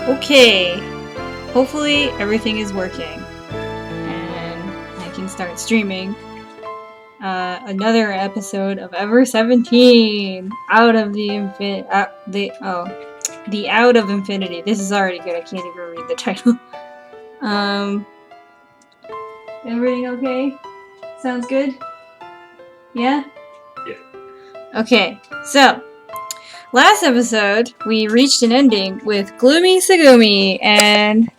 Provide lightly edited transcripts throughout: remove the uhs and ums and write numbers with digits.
Okay. Hopefully everything is working. And I can start streaming. Another episode of Ever 17. Out of the The Out of Infinity. This is already good. I can't even read the title. Everything okay? Sounds good? Yeah? Yeah. Okay, so last episode we reached an ending with gloomy Tsugumi, and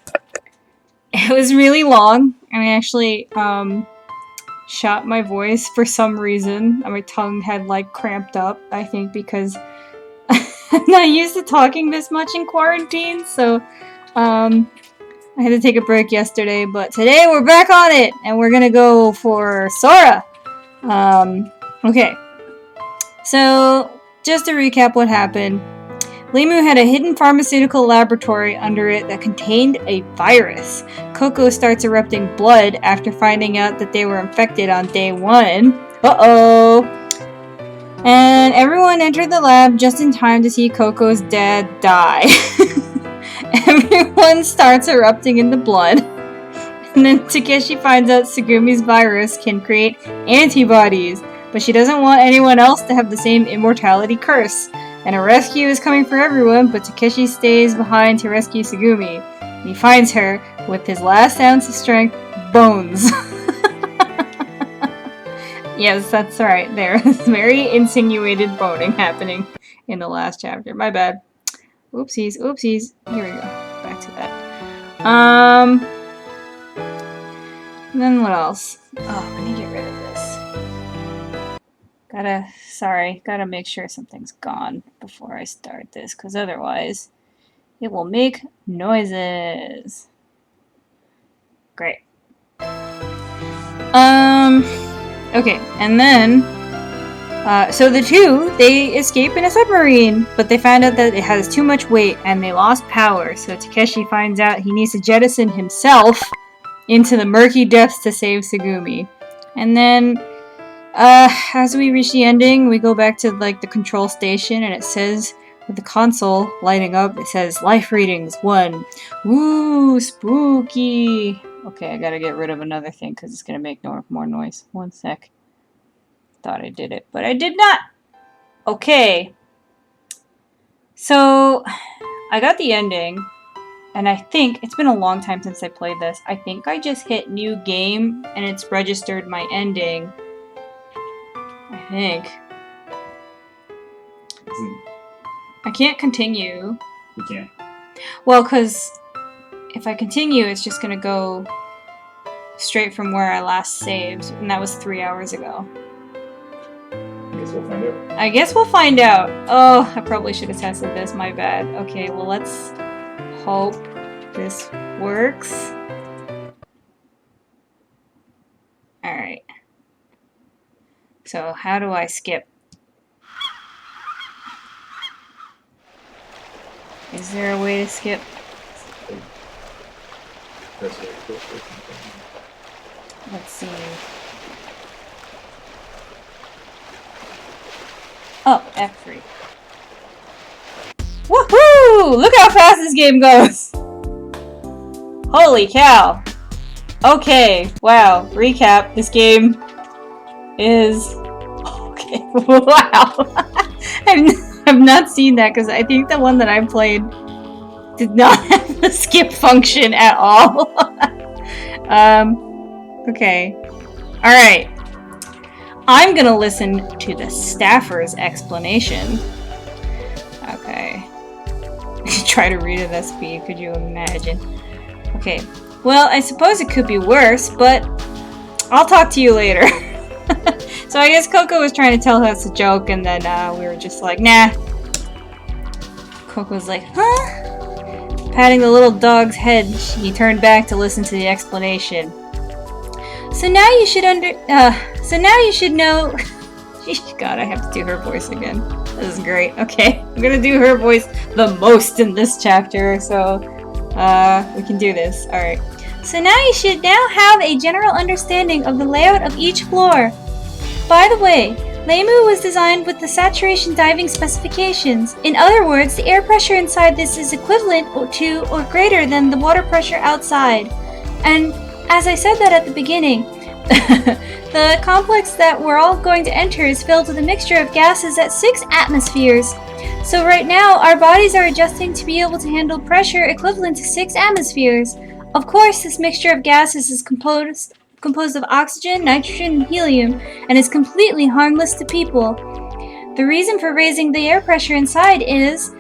it was really long. And I actually shot my voice for some reason. My tongue had like cramped up, I think, because I'm not used to talking this much in quarantine, so I had to take a break yesterday, but today we're back on it, and we're gonna go for Sora. Okay. So, just to recap what happened, Limu had a hidden pharmaceutical laboratory under it that contained a virus. Coco starts erupting blood after finding out that they were infected on day 1. Uh-oh! And everyone entered the lab just in time to see Coco's dad die. Everyone starts erupting into blood. And then Takeshi finds out Tsugumi's virus can create antibodies, but she doesn't want anyone else to have the same immortality curse. And a rescue is coming for everyone, but Takeshi stays behind to rescue Tsugumi. And he finds her with his last ounce of strength, bones. Yes, that's right. There is very insinuated boning happening in the last chapter. My bad. Oopsies, oopsies. Here we go. Back to that. And then what else? Oh, I need to get rid of this. Gotta make sure something's gone before I start this, because otherwise it will make noises. Great. Okay, and then so the two, they escape in a submarine, but they found out that it has too much weight and they lost power, so Takeshi finds out he needs to jettison himself into the murky depths to save Tsugumi. And then as we reach the ending, we go back to like the control station, and it says, with the console lighting up, it says life readings 1. Ooh, spooky. Okay, I gotta get rid of another thing because it's gonna make more noise. 1 sec. Thought I did it, but I did not. Okay. So I got the ending, and I think it's been a long time since I played this. I think I just hit new game and it's registered my ending. I think. I can't continue. You can't. Well, because if I continue, it's just gonna go straight from where I last saved, and that was 3 hours ago. I guess we'll I guess we'll find find out. out. Oh, I probably should have tested this, my bad. Okay, well, let's hope this works. Alright. So, how do I skip? Is there a way to skip? That's very cool. Let's see. Oh, F3. Woohoo! Look how fast this game goes! Holy cow! Okay, wow. Recap. This game is... Okay, wow. I've not seen that, because I think the one that I played did not have the skip function at all. Okay. Alright. I'm gonna listen to the staffer's explanation. Okay. Try to read at that speed, could you imagine? Okay. Well, I suppose it could be worse, but I'll talk to you later. So I guess Coco was trying to tell us a joke, and then we were just like, nah. Coco was like, huh? Patting the little dog's head, he turned back to listen to the explanation. So now you should know. God, I have to do her voice again. This is great. Okay, I'm gonna do her voice the most in this chapter, so we can do this. Alright. So now you should have a general understanding of the layout of each floor. By the way, Leimu was designed with the saturation diving specifications. In other words, the air pressure inside this is equivalent to or greater than the water pressure outside. And as I said that at the beginning, the complex that we're all going to enter is filled with a mixture of gases at 6 atmospheres. So right now, our bodies are adjusting to be able to handle pressure equivalent to 6 atmospheres. Of course, this mixture of gases is composed of oxygen, nitrogen, and helium, and is completely harmless to people. The reason for raising the air pressure inside is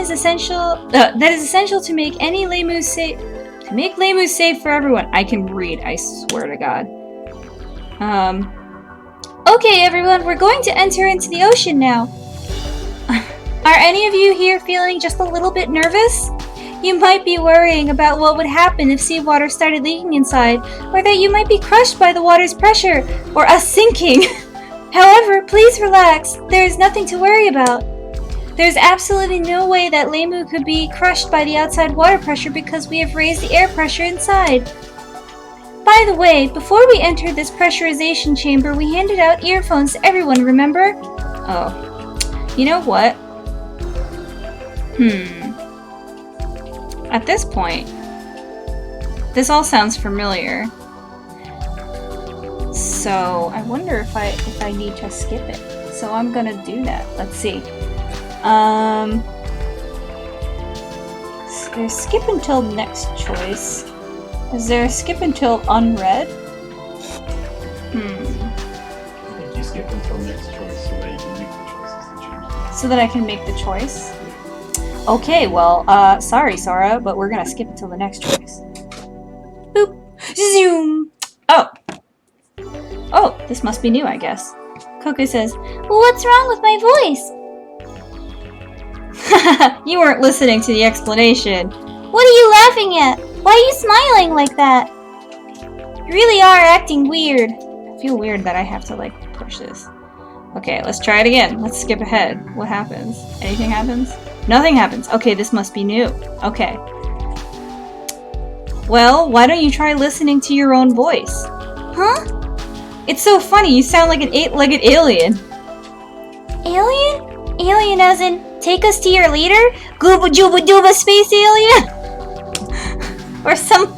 essential to make any Leimu safe. To make Leimu safe for everyone. I can read, I swear to God. Okay, everyone, we're going to enter into the ocean now. Are any of you here feeling just a little bit nervous? You might be worrying about what would happen if seawater started leaking inside, or that you might be crushed by the water's pressure, or us sinking. However, please relax. There is nothing to worry about. There's absolutely no way that Leimu could be crushed by the outside water pressure because we have raised the air pressure inside. By the way, before we entered this pressurization chamber, we handed out earphones to everyone, remember? Oh. You know what? At this point, this all sounds familiar. So I wonder if I need to skip it. So I'm gonna do that. Let's see. There's skip until next choice. Is there a skip until unread? I think you skip until next choice so that you can make the choices that change. So that I can make the choice? Okay, well, sorry, Sora, but we're gonna skip until the next choice. Boop! Zoom! Oh, this must be new, I guess. Coco says, well, what's wrong with my voice? You weren't listening to the explanation. What are you laughing at? Why are you smiling like that? You really are acting weird. I feel weird that I have to, like, push this. Okay, let's try it again. Let's skip ahead. What happens? Anything happens? Nothing happens. Okay, this must be new. Okay. Well, why don't you try listening to your own voice? Huh? It's so funny. You sound like an 8-legged alien. Alien? Alien as in, take us to your leader? Gooba Jooba Dooba space alien? Or some,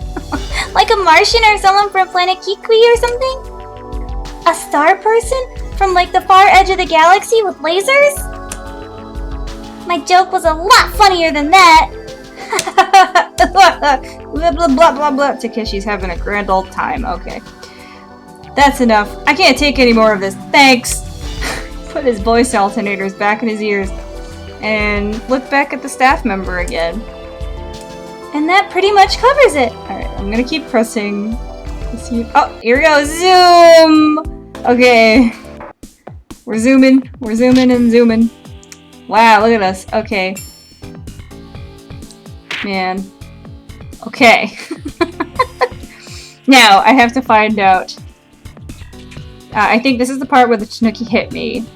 like a Martian or someone from planet Kikui or something? A star person? From like the far edge of the galaxy with lasers? My joke was a lot funnier than that. Blah blah blah blah blah. Takeshi's having a grand old time. Okay. That's enough. I can't take any more of this. Thanks. Put his voice alternators back in his ears and look back at the staff member again. And that pretty much covers it. Alright, I'm gonna keep pressing. Oh, here we go. Zoom! Okay. We're zooming and zooming. Wow, look at us. Okay. Man. Okay. Now, I have to find out. I think this is the part where the Tanuki hit me.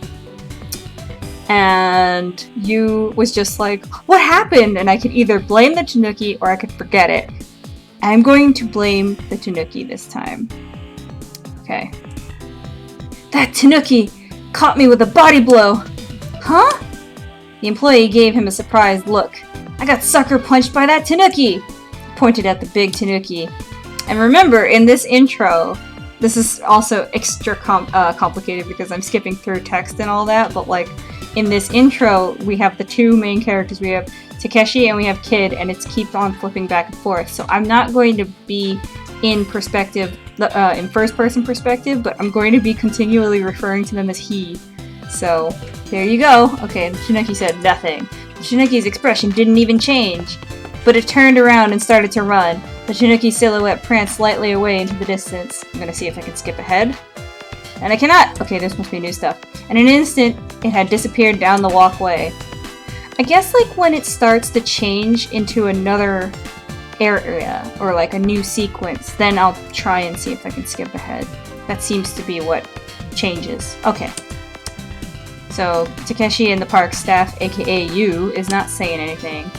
And you was just like, what happened? And I could either blame the Tanuki or I could forget it. I'm going to blame the Tanuki this time. Okay. That Tanuki caught me with a body blow. Huh? The employee gave him a surprised look. I got sucker punched by that Tanuki! He pointed at the big Tanuki. And remember, in this intro, this is also extra complicated because I'm skipping through text and all that, but like, in this intro, we have the two main characters. We have Takeshi and we have Kid, and it keeps on flipping back and forth. So I'm not going to be in perspective, in first-person perspective, but I'm going to be continually referring to them as he. So, there you go. Okay, the Tanuki said nothing. The Tanuki's expression didn't even change, but it turned around and started to run. The Tanuki silhouette pranced lightly away into the distance. I'm gonna see if I can skip ahead. And I cannot! Okay, this must be new stuff. In an instant, it had disappeared down the walkway. I guess like when it starts to change into another area, or like a new sequence, then I'll try and see if I can skip ahead. That seems to be what changes. Okay. So, Takeshi and the park staff, aka you, is not saying anything.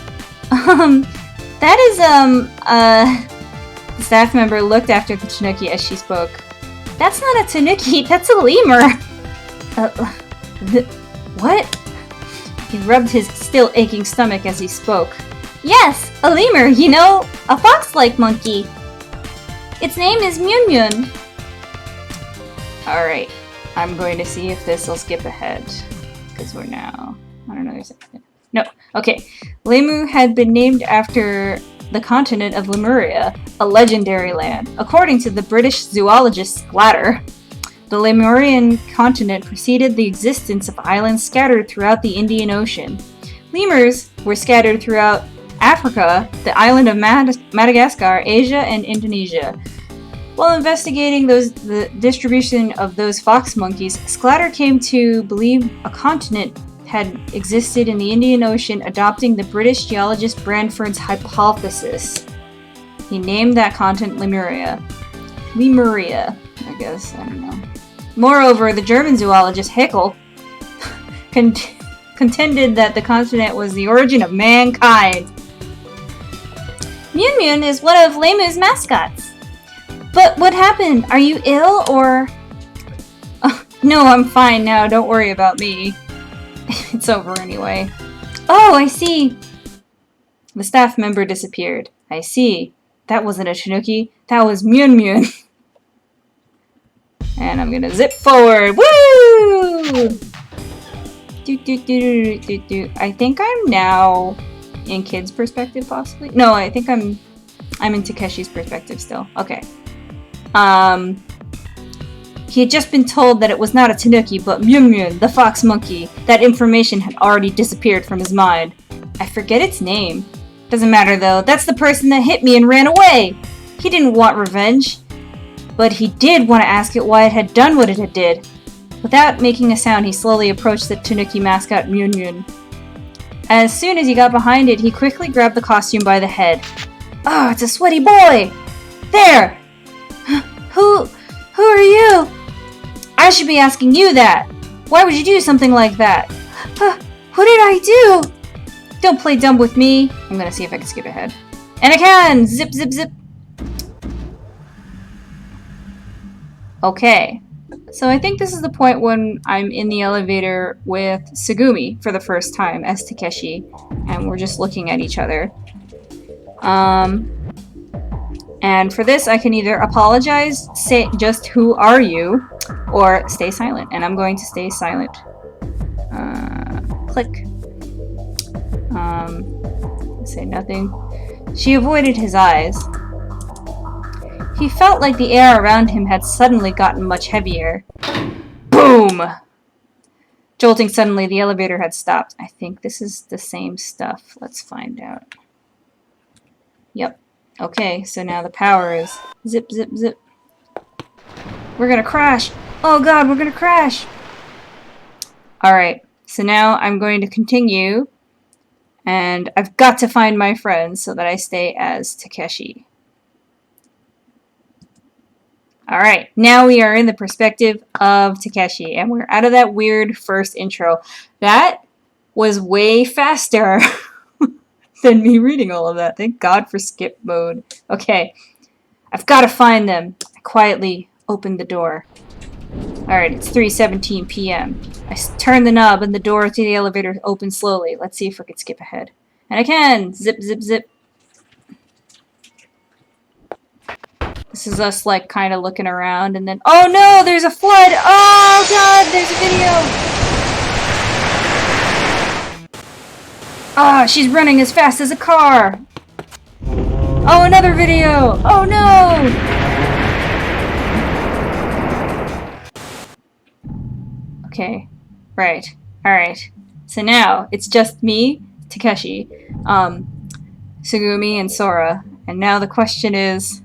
That is, the staff member looked after the Tanuki as she spoke. That's not a Tanuki, that's a lemur! What? He rubbed his still aching stomach as he spoke. Yes, a lemur, you know, a fox-like monkey. Its name is Myun Myun. Alright, I'm going to see if this will skip ahead. Because we're now... I don't know, there's... No, okay. Lemu had been named after the continent of Lemuria, a legendary land. According to the British zoologist Sclatter, the Lemurian continent preceded the existence of islands scattered throughout the Indian Ocean. Lemurs were scattered throughout Africa, the island of Madagascar, Asia, and Indonesia. While investigating the distribution of those fox monkeys, Sclatter came to believe a continent had existed in the Indian Ocean, adopting the British geologist Branford's hypothesis. He named that continent Lemuria. Lemuria, I guess, I don't know. Moreover, the German zoologist Haeckel contended that the continent was the origin of mankind. Myun Myun is one of Lemu's mascots. But what happened? Are you ill, or... Oh, no, I'm fine now. Don't worry about me. It's over anyway. Oh, I see. The staff member disappeared. I see. That wasn't a Tanuki. That was Myun Myun. And I'm gonna zip forward. Woo! I think I'm now in Kid's perspective, possibly. No, I think I'm in Takeshi's perspective still. Okay. He had just been told that it was not a Tanuki, but Myun Myun, the fox monkey. That information had already disappeared from his mind. I forget its name. Doesn't matter though, that's the person that hit me and ran away! He didn't want revenge. But he did want to ask it why it had done what it had did. Without making a sound, he slowly approached the Tanuki mascot Myun Myun. As soon as he got behind it, he quickly grabbed the costume by the head. Oh, it's a sweaty boy! There! Who are you? I should be asking you that! Why would you do something like that? What did I do? Don't play dumb with me. I'm gonna see if I can skip ahead. And I can! Zip, zip, zip! Okay. So I think this is the point when I'm in the elevator with Tsugumi for the first time as Takeshi, and we're just looking at each other. And for this, I can either apologize, say just "Who are you?" or stay silent, and I'm going to stay silent. Click. Say nothing. She avoided his eyes. He felt like the air around him had suddenly gotten much heavier. Boom! Jolting suddenly, the elevator had stopped. I think this is the same stuff. Let's find out. Yep. Okay, so now the power is zip, zip, zip. We're gonna crash! Oh god, we're gonna crash! Alright, so now I'm going to continue, and I've got to find my friends so that I stay as Takeshi. Alright, now we are in the perspective of Takeshi, and we're out of that weird first intro. That was way faster than me reading all of that. Thank God for skip mode. Okay, I've got to find them. I quietly opened the door. Alright, it's 3:17 p.m. I turn the knob and the door to the elevator opens slowly. Let's see if I can skip ahead. And I can! Zip, zip, zip. This is us, like, kind of looking around, and then... Oh no! There's a flood! Oh god! There's a video! Ah, she's running as fast as a car! Oh, another video! Oh no! Okay. Right. Alright. So now, it's just me, Takeshi, Tsugumi, and Sora. And now the question is...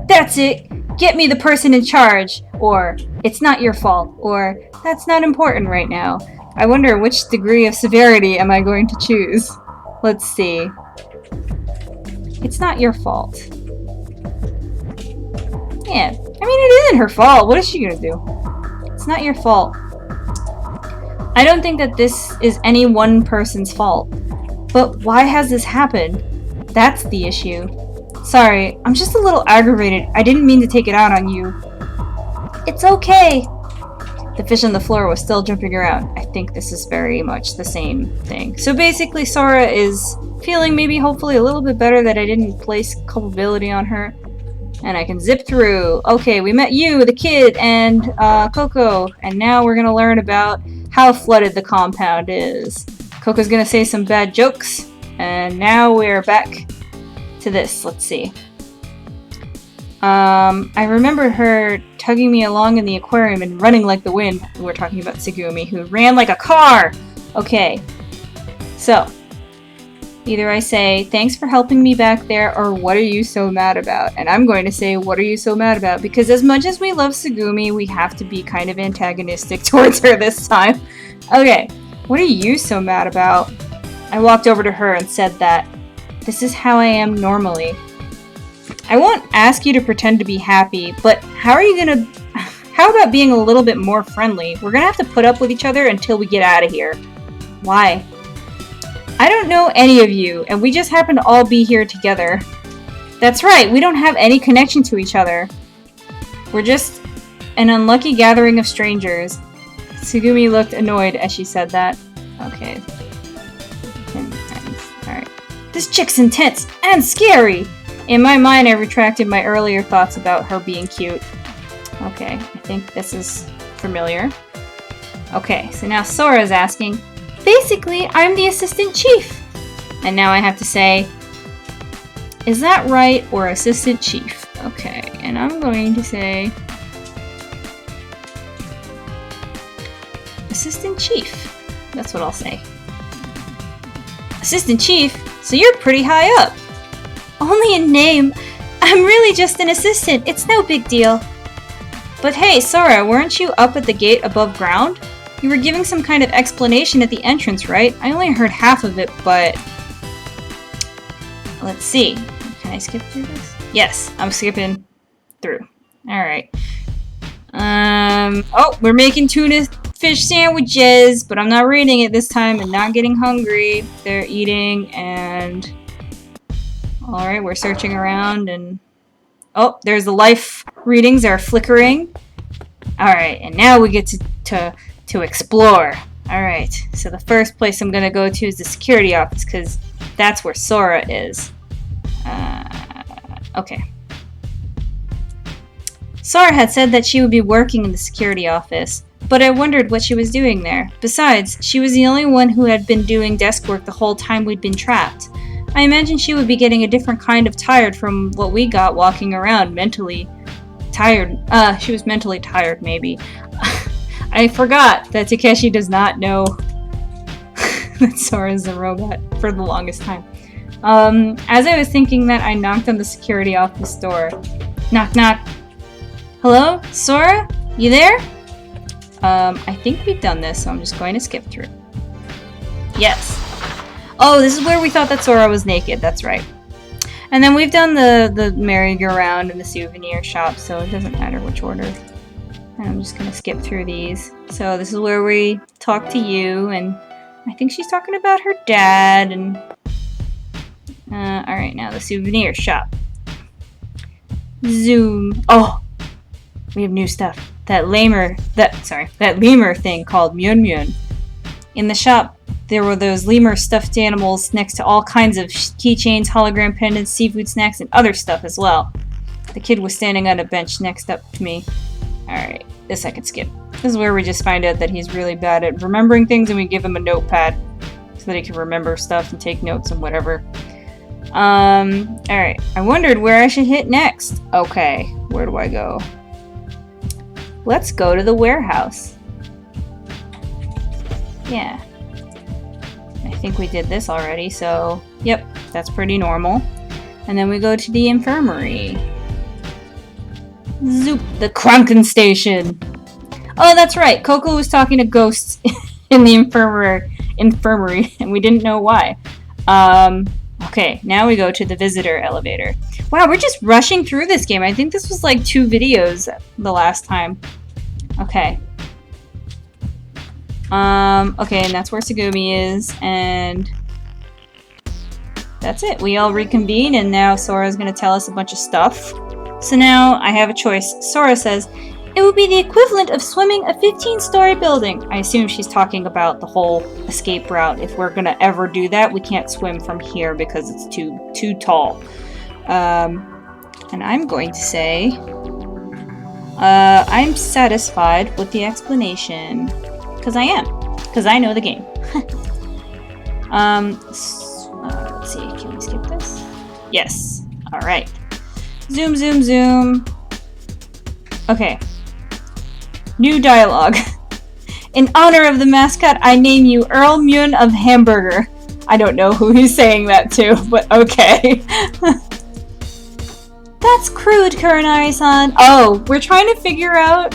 that's it! Get me the person in charge! Or, it's not your fault. Or, that's not important right now. I wonder which degree of severity am I going to choose. Let's see. It's not your fault. Yeah, I mean, it isn't her fault. What is she gonna do? It's not your fault. I don't think that this is any one person's fault. But why has this happened? That's the issue. Sorry, I'm just a little aggravated. I didn't mean to take it out on you. It's okay. The fish on the floor was still jumping around. I think this is very much the same thing. So basically, Sora is feeling maybe hopefully a little bit better that I didn't place culpability on her. And I can zip through. Okay, we met you, the kid, and Coco. And now we're gonna learn about how flooded the compound is. Coco's gonna say some bad jokes. And now we're back to this. Let's see. I remember her tugging me along in the aquarium and running like the wind. We're talking about Tsugumi, who ran like a car! Okay. So, either I say, thanks for helping me back there, or what are you so mad about? And I'm going to say, what are you so mad about? Because as much as we love Tsugumi, we have to be kind of antagonistic towards her this time. Okay, what are you so mad about? I walked over to her and said that. This is how I am normally. I won't ask you to pretend to be happy, but how about being a little bit more friendly? We're gonna have to put up with each other until we get out of here. Why? I don't know any of you, and we just happen to all be here together. That's right, we don't have any connection to each other. We're just an unlucky gathering of strangers. Tsugumi looked annoyed as she said that. Okay. Alright. This chick's intense and scary! In my mind, I retracted my earlier thoughts about her being cute. Okay, I think this is familiar. Okay, so now Sora's asking, basically, I'm the assistant chief. And now I have to say, is that right, or assistant chief? Okay, and I'm going to say, assistant chief. That's what I'll say. Assistant chief? So you're pretty high up. Only in name. I'm really just an assistant. It's no big deal. But hey, Sora, weren't you up at the gate above ground? You were giving some kind of explanation at the entrance, right? I only heard half of it, but... Let's see. Can I skip through this? Yes, I'm skipping through. Alright. Oh, we're making tuna fish sandwiches, but I'm not reading it this time and not getting hungry. They're eating and... Alright, we're searching around and... Oh, there's the life readings are flickering. Alright, and now we get to explore. Alright, so the first place I'm gonna go to is the security office, because that's where Sora is. Okay. Sora had said that she would be working in the security office, but I wondered what she was doing there. Besides, she was the only one who had been doing desk work the whole time we'd been trapped. I imagine she would be getting a different kind of tired from what we got walking around mentally tired. She was mentally tired, maybe. I forgot that Takeshi does not know that Sora is a robot for the longest time. As I was thinking that, I knocked on the security office door. Knock, knock. Hello? Sora? You there? I think we've done this, so I'm just going to skip through. Yes. Oh, this is where we thought that Sora was naked, that's right. And then we've done the merry-go-round and the souvenir shop, so it doesn't matter which order. And I'm just gonna skip through these. So this is where we talk to you, and I think she's talking about her dad, and... alright, now the souvenir shop. Zoom. Oh! We have new stuff. That lemur thing called Myun Myun. In the shop, there were those lemur stuffed animals next to all kinds of keychains, hologram pendants, seafood snacks, and other stuff as well. The kid was standing on a bench next up to me. Alright, this I can skip. This is where we just find out that he's really bad at remembering things, and we give him a notepad so that he can remember stuff and take notes and whatever. Alright. I wondered where I should hit next. Okay, where do I go? Let's go to the warehouse. Yeah. I think we did this already, so... Yep, that's pretty normal. And then we go to the infirmary. Zoop! The Krunken Station! Oh, that's right! Coco was talking to ghosts in the infirmary, and we didn't know why. Okay, now we go to the visitor elevator. Wow, we're just rushing through this game. I think this was like 2 videos the last time. Okay. Okay, and that's where Tsugumi is, and that's it. We all reconvene, and now Sora's gonna tell us a bunch of stuff. So now I have a choice. Sora says, It would be the equivalent of swimming a 15-story building. I assume she's talking about the whole escape route. If we're gonna ever do that, we can't swim from here because it's too tall. And I'm going to say, I'm satisfied with the explanation. Because I am. Because I know the game. Let's see, can we skip this? Yes. Alright. Zoom, zoom, zoom. Okay. New dialogue. In honor of the mascot, I name you Earl Mun of Hamburger. I don't know who he's saying that to, but okay. That's crude, Kurenai-san. Oh, we're trying to figure out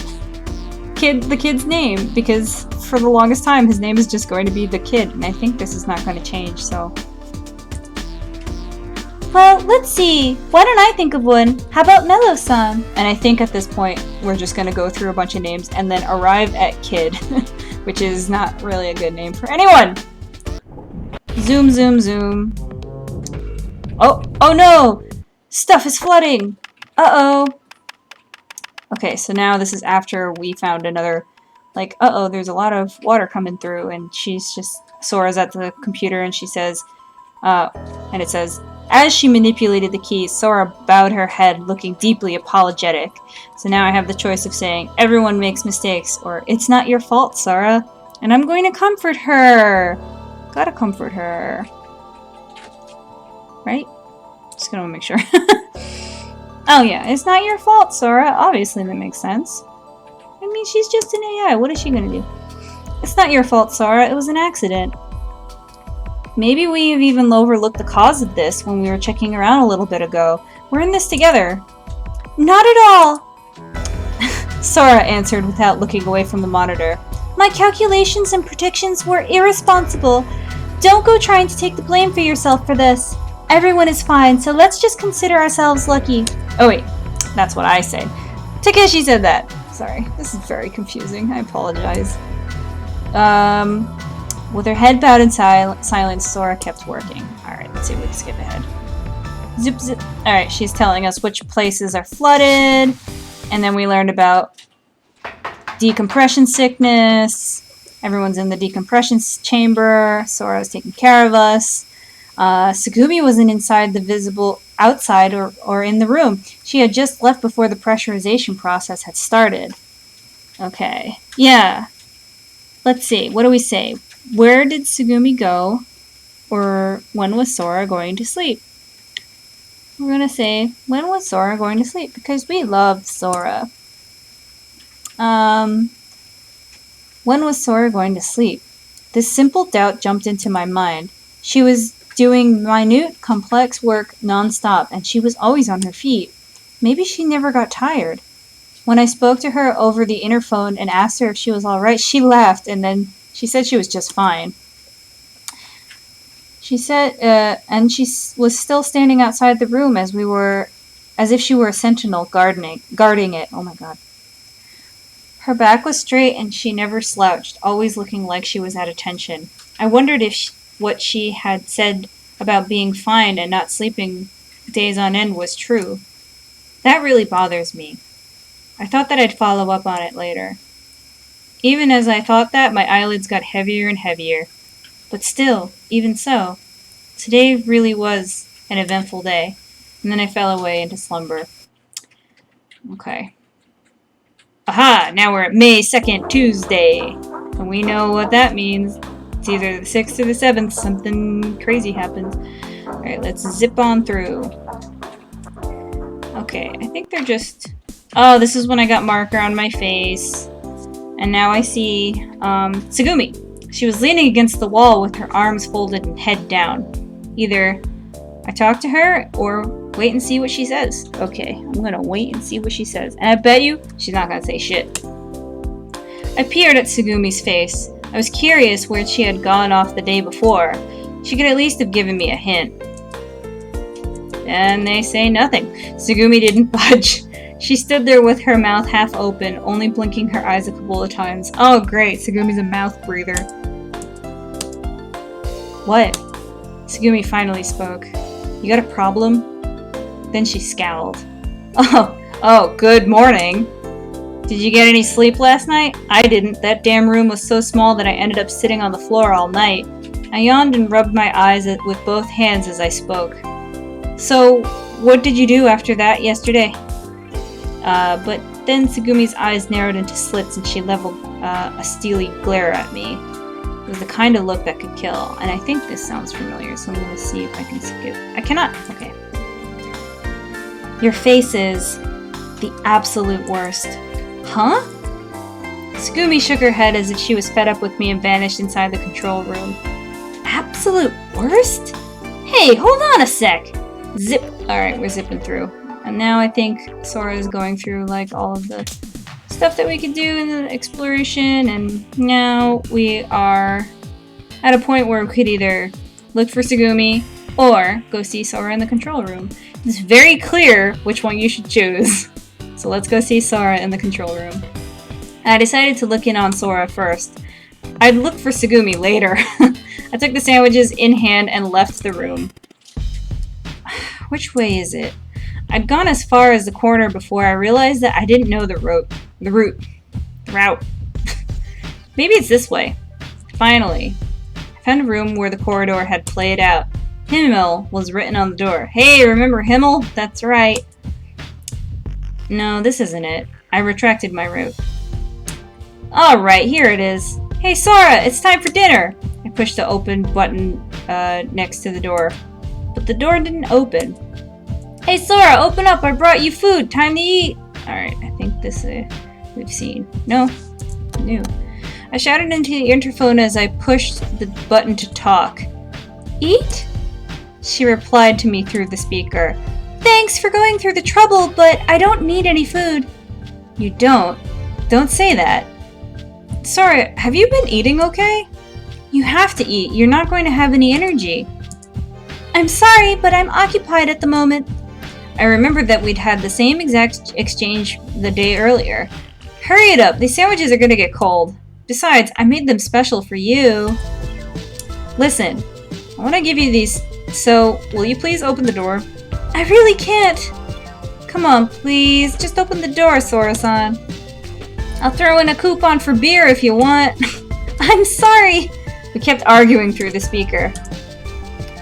the kid's name, because for the longest time his name is just going to be the kid, and I think this is not going to change, so. Well, let's see. Why don't I think of one? How about Mello-san? And I think at this point we're just going to go through a bunch of names and then arrive at Kid, which is not really a good name for anyone. Zoom, zoom, zoom. Oh no! Stuff is flooding! Uh-oh. Okay, so now this is after we found another, like, there's a lot of water coming through, and Sora's at the computer, and she says, and it says, as she manipulated the keys, Sora bowed her head, looking deeply apologetic. So now I have the choice of saying, everyone makes mistakes, or it's not your fault, Sora. And I'm going to comfort her. Gotta comfort her. Right? Just gonna make sure. Oh yeah, it's not your fault, Sora. Obviously that makes sense. I mean, she's just an AI. What is she gonna do? It's not your fault, Sora. It was an accident. Maybe we have even overlooked the cause of this when we were checking around a little bit ago. We're in this together. Not at all! Sora answered without looking away from the monitor. My calculations and predictions were irresponsible. Don't go trying to take the blame for yourself for this. Everyone is fine, so let's just consider ourselves lucky. Oh wait, that's what I say. Takeshi said that. Sorry, this is very confusing. I apologize. With her head bowed in silence, Sora kept working. Alright, let's see if we can skip ahead. Zip, zip. Alright, she's telling us which places are flooded. And then we learned about decompression sickness. Everyone's in the decompression chamber. Sora's taking care of us. Tsugumi wasn't inside the visible outside or in the room. She had just left before the pressurization process had started. Okay. Yeah. Let's see. What do we say? Where did Tsugumi go? Or when was Sora going to sleep? We're going to say, when was Sora going to sleep? Because we love Sora. When was Sora going to sleep? This simple doubt jumped into my mind. She was doing minute, complex work non-stop, and she was always on her feet. Maybe she never got tired. When I spoke to her over the interphone and asked her if she was alright, she laughed, and then she said she was just fine. She said, and she was still standing outside the room as if she were a sentinel guarding it. Oh my god. Her back was straight and she never slouched, always looking like she was at attention. I wondered if what she had said about being fine and not sleeping days on end was true. That really bothers me. I thought that I'd follow up on it later. Even as I thought that, my eyelids got heavier and heavier. But still, even so, today really was an eventful day. And then I fell away into slumber. Okay. Aha! Now we're at May 2nd, Tuesday. And we know what that means. It's either the 6th or the 7th. Something crazy happens. Alright, let's zip on through. Okay, I think they're just... Oh, this is when I got marker on my face. And now I see Tsugumi. She was leaning against the wall with her arms folded and head down. Either I talk to her or wait and see what she says. Okay, I'm gonna wait and see what she says. And I bet you she's not gonna say shit. I peered at Tsugumi's face. I was curious where she had gone off the day before. She could at least have given me a hint. And they say nothing. Tsugumi didn't budge. She stood there with her mouth half open, only blinking her eyes a couple of times. Oh great, Tsugumi's a mouth breather. What? Tsugumi finally spoke. You got a problem? Then she scowled. Oh, good morning. Did you get any sleep last night? I didn't. That damn room was so small that I ended up sitting on the floor all night. I yawned and rubbed my eyes with both hands as I spoke. So, what did you do after that yesterday? But then Tsugumi's eyes narrowed into slits and she leveled a steely glare at me. It was the kind of look that could kill, and I think this sounds familiar, so I'm gonna see if I can skip. I cannot! Okay. Your face is the absolute worst. Huh? Tsugumi shook her head as if she was fed up with me and vanished inside the control room. Absolute worst? Hey, hold on a sec! Zip! Alright, we're zipping through. And now I think Sora is going through like all of the stuff that we could do in the exploration, and now we are at a point where we could either look for Tsugumi or go see Sora in the control room. It's very clear which one you should choose. So let's go see Sora in the control room. I decided to look in on Sora first. I'd look for Tsugumi later. I took the sandwiches in hand and left the room. Which way is it? I'd gone as far as the corner before I realized that I didn't know the route. Maybe it's this way. Finally, I found a room where the corridor had played out. Himmel was written on the door. Hey, remember Himmel? That's right. No, this isn't it. I retracted my route. Alright, here it is. Hey Sora, it's time for dinner! I pushed the open button next to the door. But the door didn't open. Hey Sora, open up! I brought you food! Time to eat! Alright, I think this we've seen. No? New. I shouted into the interphone as I pushed the button to talk. Eat? She replied to me through the speaker. Thanks for going through the trouble, but I don't need any food. You don't? Don't say that. Sora, have you been eating okay? You have to eat. You're not going to have any energy. I'm sorry, but I'm occupied at the moment. I remembered that we'd had the same exact exchange the day earlier. Hurry it up. These sandwiches are going to get cold. Besides, I made them special for you. Listen, I want to give you these, so will you please open the door? I really can't. Come on, please. Just open the door, Sora-san. I'll throw in a coupon for beer if you want. I'm sorry. We kept arguing through the speaker.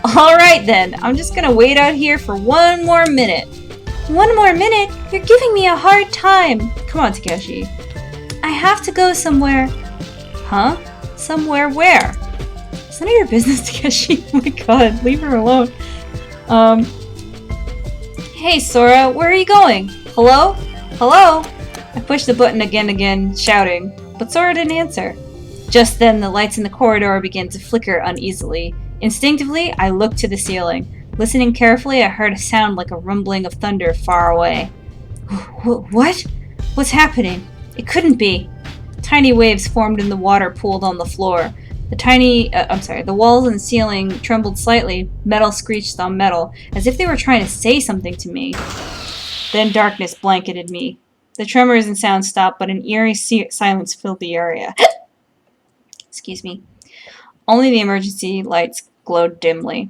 Alright then, I'm just gonna wait out here for 1 more minute. 1 more minute? You're giving me a hard time. Come on, Takeshi. I have to go somewhere. Huh? Somewhere where? It's none of your business, Takeshi. Oh my god, leave her alone. Hey Sora, where are you going? Hello? Hello? I pushed the button again, shouting, but Sora didn't answer. Just then, the lights in the corridor began to flicker uneasily. Instinctively, I looked to the ceiling. Listening carefully, I heard a sound like a rumbling of thunder far away. What? What's happening? It couldn't be. Tiny waves formed in the water pooled on the floor. The walls and ceiling trembled slightly, metal screeched on metal, as if they were trying to say something to me. Then darkness blanketed me. The tremors and sounds stopped, but an eerie silence filled the area. Excuse me. Only the emergency lights glowed dimly.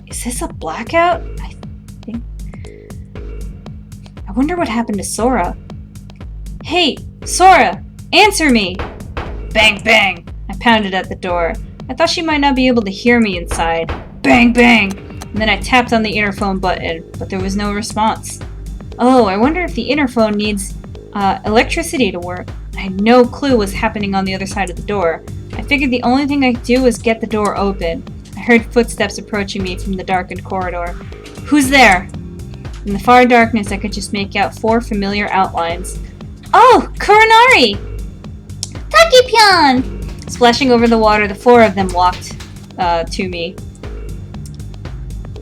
Is this a blackout? I wonder what happened to Sora. Hey, Sora! Answer me! Bang, bang! I pounded at the door. I thought she might not be able to hear me inside. Bang, bang! And then I tapped on the interphone button, but there was no response. Oh, I wonder if the interphone needs electricity to work. I had no clue what's happening on the other side of the door. I figured the only thing I could do was get the door open. I heard footsteps approaching me from the darkened corridor. Who's there? In the far darkness, I could just make out 4 familiar outlines. Oh, Kuronari! Taki-pyan! Splashing over the water, the 4 of them walked to me.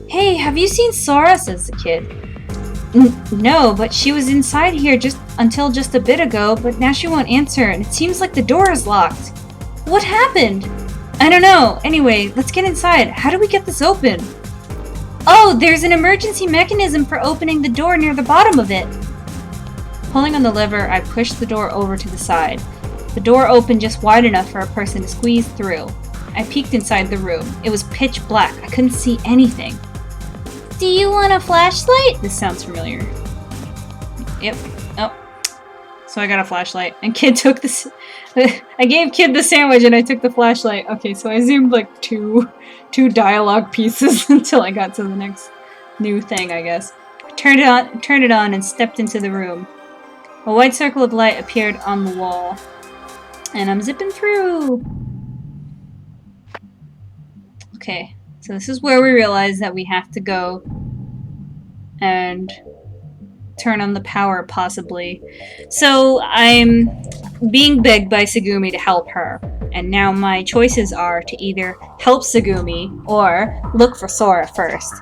Hey, have you seen Sora? Says the kid. No, but she was inside here until just a bit ago, but now she won't answer, and it seems like the door is locked. What happened? I don't know. Anyway, let's get inside. How do we get this open? Oh, there's an emergency mechanism for opening the door near the bottom of it. Pulling on the lever, I pushed the door over to the side. The door opened just wide enough for a person to squeeze through. I peeked inside the room. It was pitch black. I couldn't see anything. Do you want a flashlight? This sounds familiar. Yep. Oh. So I got a flashlight. And Kid took this. I gave Kid the sandwich and I took the flashlight. Okay, so I zoomed like two dialogue pieces until I got to the next new thing, I guess. Turned it on and stepped into the room. A white circle of light appeared on the wall. And I'm zipping through. Okay, so this is where we realize that we have to go and turn on the power, possibly. So I'm being begged by Tsugumi to help her. And now my choices are to either help Tsugumi or look for Sora first.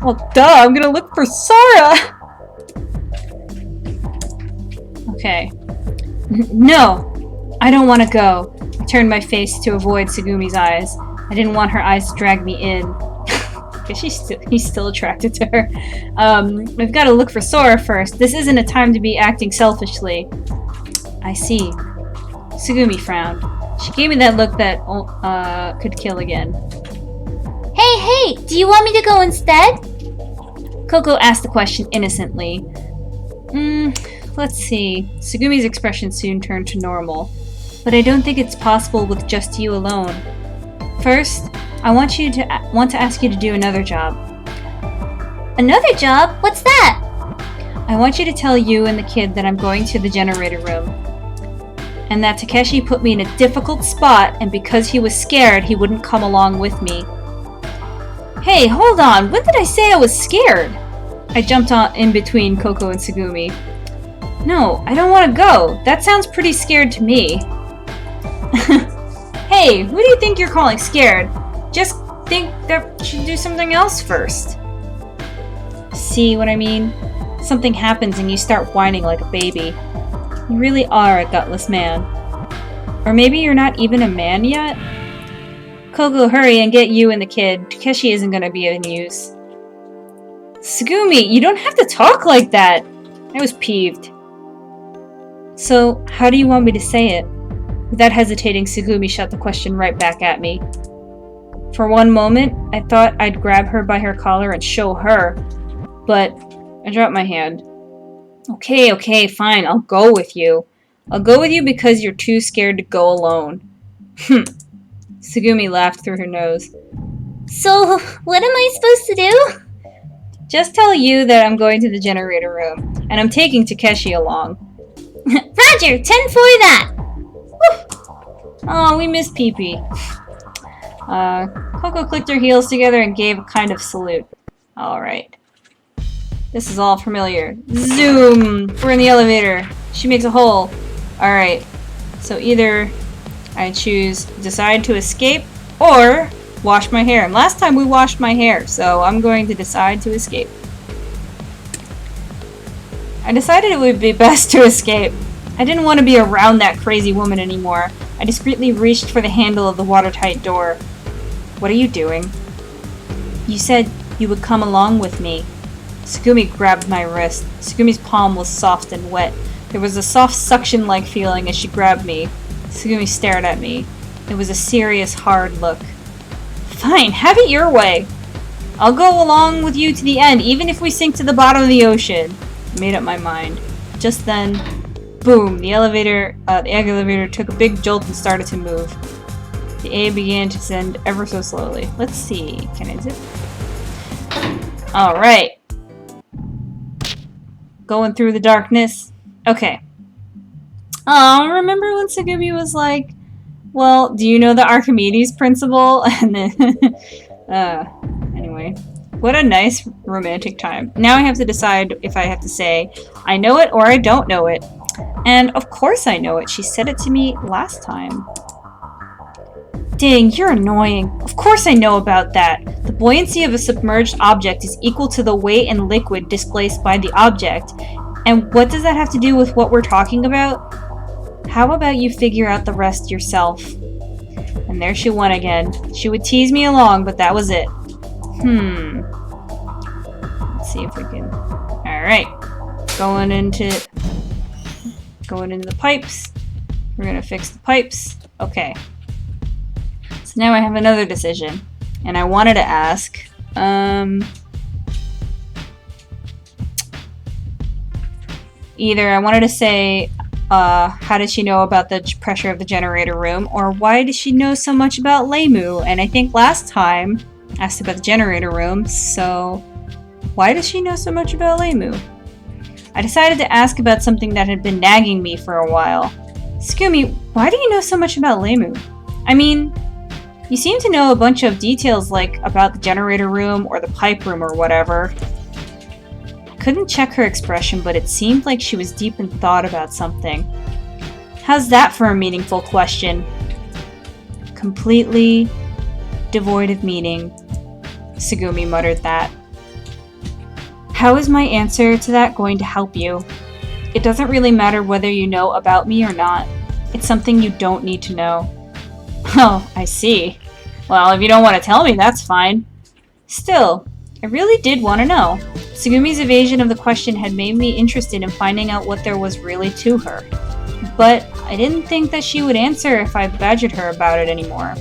Well, duh, I'm gonna look for Sora! Okay. No! I don't want to go. I turned my face to avoid Tsugumi's eyes. I didn't want her eyes to drag me in. He's still attracted to her. We've got to look for Sora first. This isn't a time to be acting selfishly. I see. Tsugumi frowned. She gave me that look that could kill again. Hey, do you want me to go instead? Coco asked the question innocently. Let's see. Tsugumi's expression soon turned to normal. But I don't think it's possible with just you alone. First, I want to ask you to do another job. Another job? What's that? I want you to tell you and the kid that I'm going to the generator room. And that Takeshi put me in a difficult spot, and because he was scared, he wouldn't come along with me. Hey, hold on. When did I say I was scared? I jumped on in between Coco and Tsugumi. No, I don't want to go. That sounds pretty scared to me. Hey, who do you think you're calling scared? Just think that you should do something else first. See what I mean? Something happens and you start whining like a baby. You really are a gutless man. Or maybe you're not even a man yet? Coco, hurry and get you and the kid. Takeshi isn't gonna be of use. Tsugumi, you don't have to talk like that! I was peeved. So, how do you want me to say it? Without hesitating, Tsugumi shot the question right back at me. For one moment, I thought I'd grab her by her collar and show her, but I dropped my hand. Okay, fine, I'll go with you. I'll go with you because you're too scared to go alone. Tsugumi laughed through her nose. So, what am I supposed to do? Just tell you that I'm going to the generator room, and I'm taking Takeshi along. Roger, 10 for that! Oh, we miss Pee-Pee. Coco clicked her heels together and gave a kind of salute. Alright. This is all familiar. Zoom! We're in the elevator. She makes a hole. Alright. So either I choose decide to escape or wash my hair. And last time we washed my hair, so I'm going to decide to escape. I decided it would be best to escape. I didn't want to be around that crazy woman anymore. I discreetly reached for the handle of the watertight door. What are you doing? You said you would come along with me. Tsugumi grabbed my wrist. Tsugumi's palm was soft and wet. There was a soft suction-like feeling as she grabbed me. Tsugumi stared at me. It was a serious, hard look. Fine, have it your way. I'll go along with you to the end, even if we sink to the bottom of the ocean. I made up my mind. Just then, boom, the egg elevator took a big jolt and started to move. The A began to descend ever so slowly. Let's see, can I zip? Alright. Going through the darkness. Okay. Remember when Tsugumi was like, well, do you know the Archimedes principle? And then, anyway. What a nice romantic time. Now I have to decide if I have to say, I know it or I don't know it. And of course I know it. She said it to me last time. Dang, you're annoying. Of course I know about that. The buoyancy of a submerged object is equal to the weight in liquid displaced by the object. And what does that have to do with what we're talking about? How about you figure out the rest yourself? And there she went again. She would tease me along, but that was it. Let's see if we can... Alright. Going into the pipes. We're gonna fix the pipes. Okay. So now I have another decision. And I wanted to ask... Either I wanted to say how did she know about the pressure of the generator room? Or why does she know so much about Leimu? And I think last time I asked about the generator room, so why does she know so much about Leimu? I decided to ask about something that had been nagging me for a while. Tsugumi, why do you know so much about Leimu? I mean, you seem to know a bunch of details like about the generator room or the pipe room or whatever. I couldn't check her expression, but it seemed like she was deep in thought about something. How's that for a meaningful question? Completely devoid of meaning. Tsugumi muttered that. How is my answer to that going to help you? It doesn't really matter whether you know about me or not. It's something you don't need to know. Oh, I see. Well, if you don't want to tell me, that's fine. Still, I really did want to know. Tsugumi's evasion of the question had made me interested in finding out what there was really to her. But I didn't think that she would answer if I badgered her about it anymore.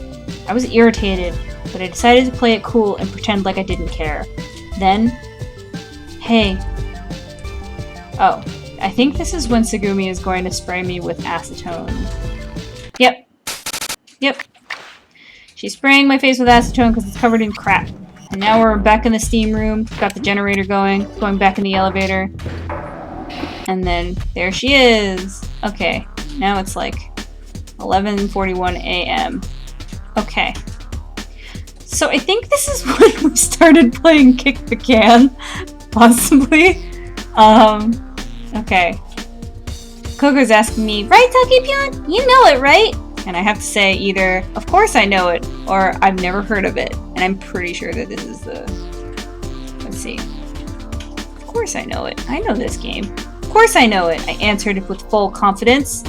I was irritated, but I decided to play it cool and pretend like I didn't care. Then, hey. Oh, I think this is when Tsugumi is going to spray me with acetone. Yep. She's spraying my face with acetone because it's covered in crap. And now we're back in the steam room, got the generator going back in the elevator. And then there she is. Okay, now it's like 11:41 a.m. Okay. So I think this is when we started playing Kick the Can, possibly. Okay. Coco's asking me, right, Takepyon? You know it, right? And I have to say either, of course I know it, or I've never heard of it. And I'm pretty sure that this is the... Let's see. Of course I know it. I know this game. Of course I know it, I answered with full confidence.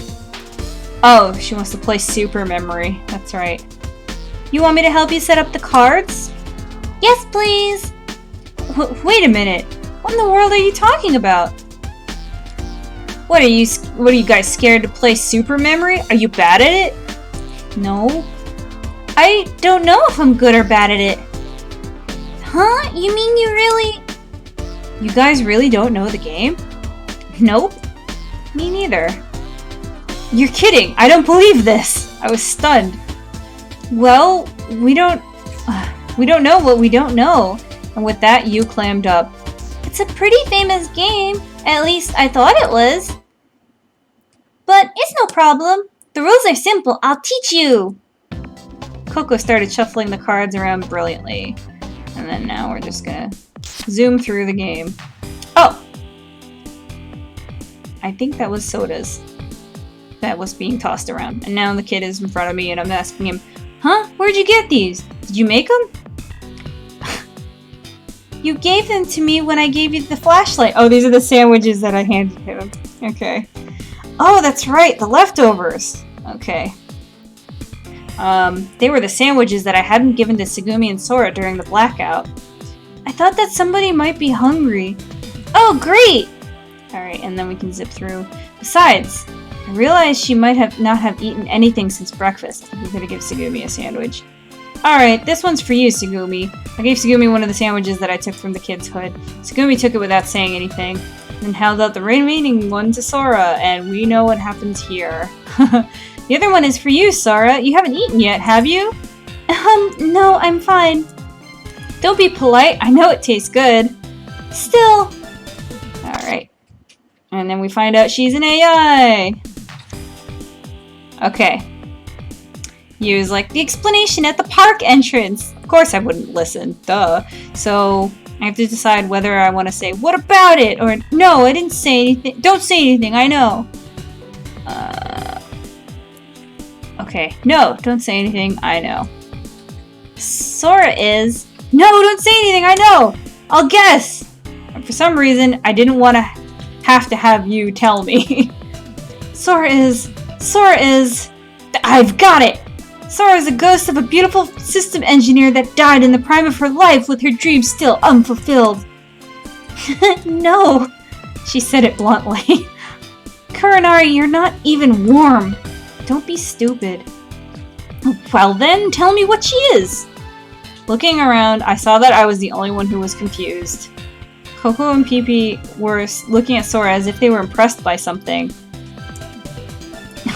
Oh, she wants to play Super Memory. That's right. You want me to help you set up the cards? Yes, please. Wait a minute. What in the world are you talking about? What are you guys scared to play Super Memory? Are you bad at it? No. I don't know if I'm good or bad at it. Huh? You mean you really... You guys really don't know the game? Nope. Me neither. You're kidding. I don't believe this. I was stunned. Well, we don't know what we don't know. And with that, you clammed up. It's a pretty famous game. At least I thought it was. But it's no problem. The rules are simple. I'll teach you. Coco started shuffling the cards around brilliantly. And then now we're just gonna zoom through the game. Oh! I think that was sodas that was being tossed around. And now the kid is in front of me and I'm asking him, huh? Where'd you get these? Did you make them? You gave them to me when I gave you the flashlight. Oh, these are the sandwiches that I handed him. Okay. Oh, that's right, the leftovers. Okay. They were the sandwiches that I hadn't given to Tsugumi and Sora during the blackout. I thought that somebody might be hungry. Oh, great! Alright, and then we can zip through. Besides, I realized she might not have eaten anything since breakfast. I'm gonna give Tsugumi a sandwich. Alright, this one's for you, Tsugumi. I gave Tsugumi one of the sandwiches that I took from the kid's hood. Tsugumi took it without saying anything, then held out the remaining one to Sora, and we know what happens here. The other one is for you, Sora. You haven't eaten yet, have you? No, I'm fine. Don't be polite. I know it tastes good. Still. Alright. And then we find out she's an AI. Okay. He was like, the explanation at the park entrance. Of course I wouldn't listen. Duh. So I have to decide whether I want to say, what about it? Or, no, I didn't say anything. Don't say anything. I know. Okay. No, don't say anything. I know. Sora is... No, don't say anything. I know. I'll guess. And for some reason, I didn't want to have you tell me. Sora is... I've got it. Sora is a ghost of a beautiful system engineer that died in the prime of her life with her dreams still unfulfilled. No, she said it bluntly. Kurinari, you're not even warm. Don't be stupid. Well then, tell me what she is. Looking around, I saw that I was the only one who was confused. Coco and Pee-Pee were looking at Sora as if they were impressed by something.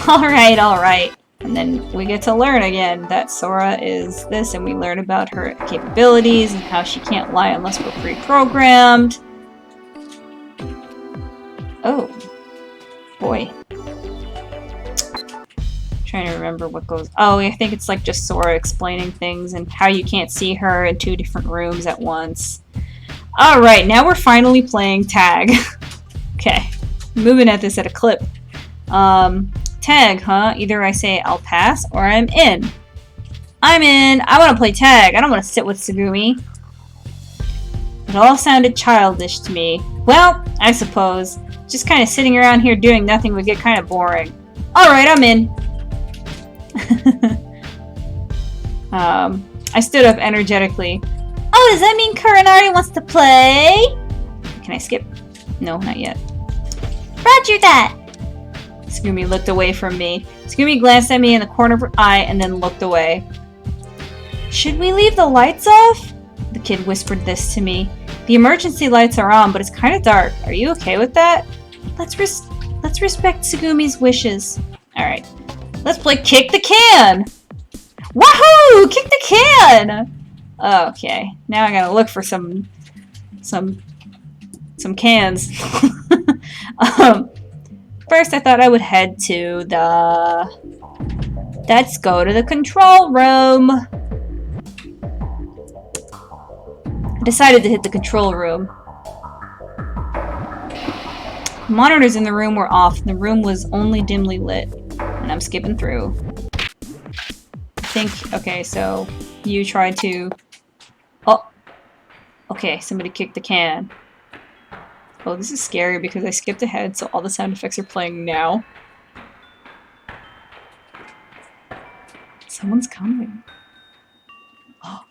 Alright, alright. And then we get to learn again that Sora is this, and we learn about her capabilities and how she can't lie unless we're pre-programmed. Oh. Boy. Trying to remember what goes. Oh, I think it's like just Sora explaining things and how you can't see her in 2 different rooms at once. Alright, now we're finally playing tag. Okay. Moving at this at a clip. Tag, huh? Either I say I'll pass or I'm in. I'm in. I want to play tag. I don't want to sit with Tsugumi. It all sounded childish to me. Well, I suppose. Just kind of sitting around here doing nothing would get kind of boring. Alright, I'm in. I stood up energetically. Oh, does that mean Kurinari wants to play? Can I skip? No, not yet. Roger that. Tsugumi looked away from me. Tsugumi glanced at me in the corner of her eye and then looked away. Should we leave the lights off? The kid whispered this to me. The emergency lights are on, but it's kind of dark. Are you okay with that? Let's respect Tsugumi's wishes. Alright. Let's play Kick the Can! Wahoo! Kick the can! Okay. Now I gotta look for some cans. First I thought I would head to the... Let's go to the control room! I decided to hit the control room. The monitors in the room were off, and the room was only dimly lit. And I'm skipping through. Okay, so you tried to... Oh! Okay, somebody kicked the can. Oh, this is scary because I skipped ahead, so all the sound effects are playing now. Someone's coming. Oh.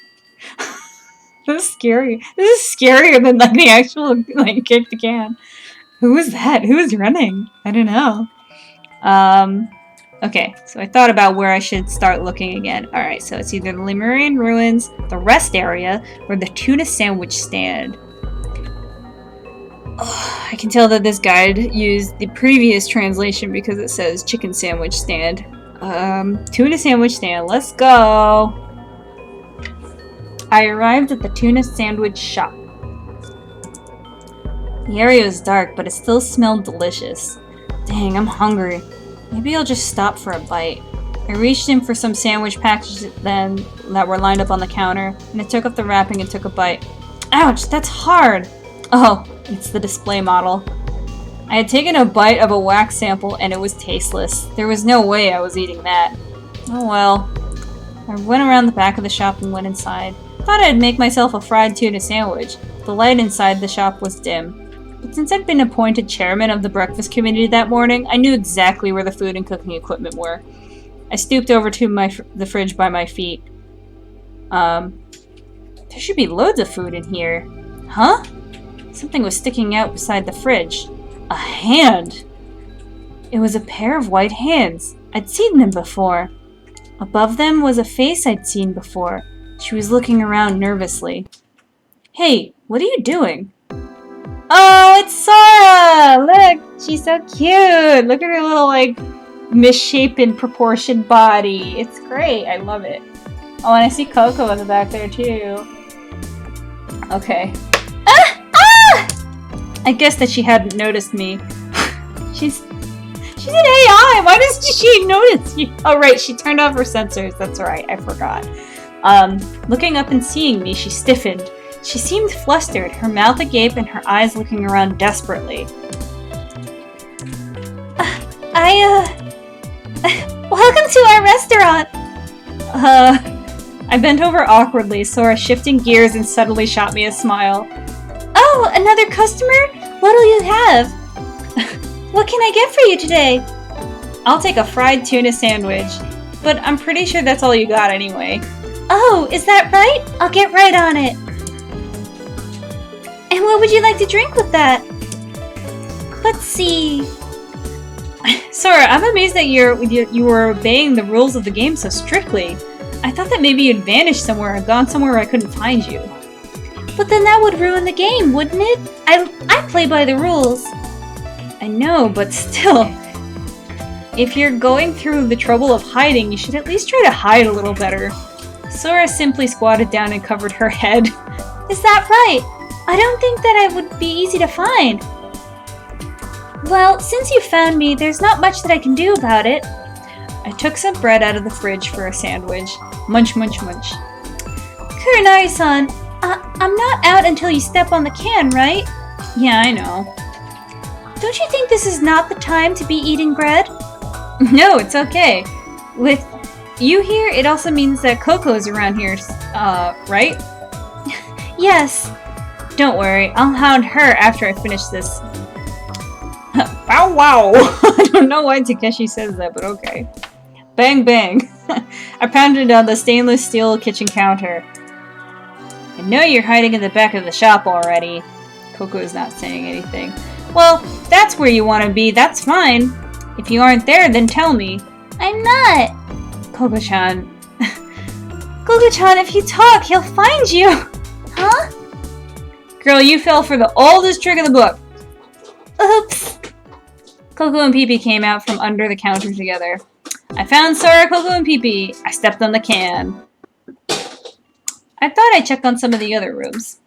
This is scary. This is scarier than like the actual, like, kick the can. Who is that? Who is running? I don't know. Okay, so I thought about where I should start looking again. Alright, so it's either the Lemurian Ruins, the rest area, or the tuna sandwich stand. Oh, I can tell that this guide used the previous translation because it says chicken sandwich stand. Tuna sandwich stand, let's go! I arrived at the tuna sandwich shop. The area was dark, but it still smelled delicious. Dang, I'm hungry. Maybe I'll just stop for a bite. I reached in for some sandwich packages then that were lined up on the counter, and I took up the wrapping and took a bite. Ouch, that's hard! Oh, it's the display model. I had taken a bite of a wax sample and it was tasteless. There was no way I was eating that. Oh well. I went around the back of the shop and went inside. Thought I'd make myself a fried tuna sandwich. The light inside the shop was dim. But since I'd been appointed chairman of the breakfast committee that morning, I knew exactly where the food and cooking equipment were. I stooped over to the fridge by my feet. There should be loads of food in here. Huh? Something was sticking out beside the fridge. A hand! It was a pair of white hands. I'd seen them before. Above them was a face I'd seen before. She was looking around nervously. Hey, what are you doing? Oh, it's Sora! Look, she's so cute! Look at her little, like, misshapen, proportioned body. It's great. I love it. Oh, and I see Coco in the back there, too. Okay. I guess that she hadn't noticed me. She's an AI! Why doesn't she notice you? Oh, right, she turned off her sensors. That's right, I forgot. Looking up and seeing me, she stiffened. She seemed flustered, her mouth agape and her eyes looking around desperately. Welcome to our restaurant! I bent over awkwardly, Sora shifting gears and suddenly shot me a smile. Oh, another customer? What'll you have? What can I get for you today? I'll take a fried tuna sandwich, but I'm pretty sure that's all you got anyway. Oh, is that right? I'll get right on it. And what would you like to drink with that? Let's see. Sora, I'm amazed that you were obeying the rules of the game so strictly. I thought that maybe you'd vanished somewhere or gone somewhere where I couldn't find you. But then that would ruin the game, wouldn't it? I play by the rules. I know, but still. If you're going through the trouble of hiding, you should at least try to hide a little better. Sora simply squatted down and covered her head. Is that right? I don't think that I would be easy to find. Well, since you found me, there's not much that I can do about it. I took some bread out of the fridge for a sandwich. Munch, munch, munch. Kurenari-san, I'm not out until you step on the can, right? Yeah, I know. Don't you think this is not the time to be eating bread? No, it's okay. With you here, it also means that Coco's around here, right? Yes. Don't worry, I'll hound her after I finish this. Bow wow! I don't know why Takeshi says that, but okay. Bang bang. I pounded on the stainless steel kitchen counter. I know you're hiding in the back of the shop already. Coco is not saying anything. Well, that's where you want to be, that's fine. If you aren't there, then tell me. I'm not. Coco-chan. Coco-chan, if you talk, he'll find you. Huh? Girl, you fell for the oldest trick of the book. Oops. Coco and Pee-Pee came out from under the counter together. I found Sora, Coco, and Pee-Pee. I stepped on the can. I thought I'd check on some of the other rooms.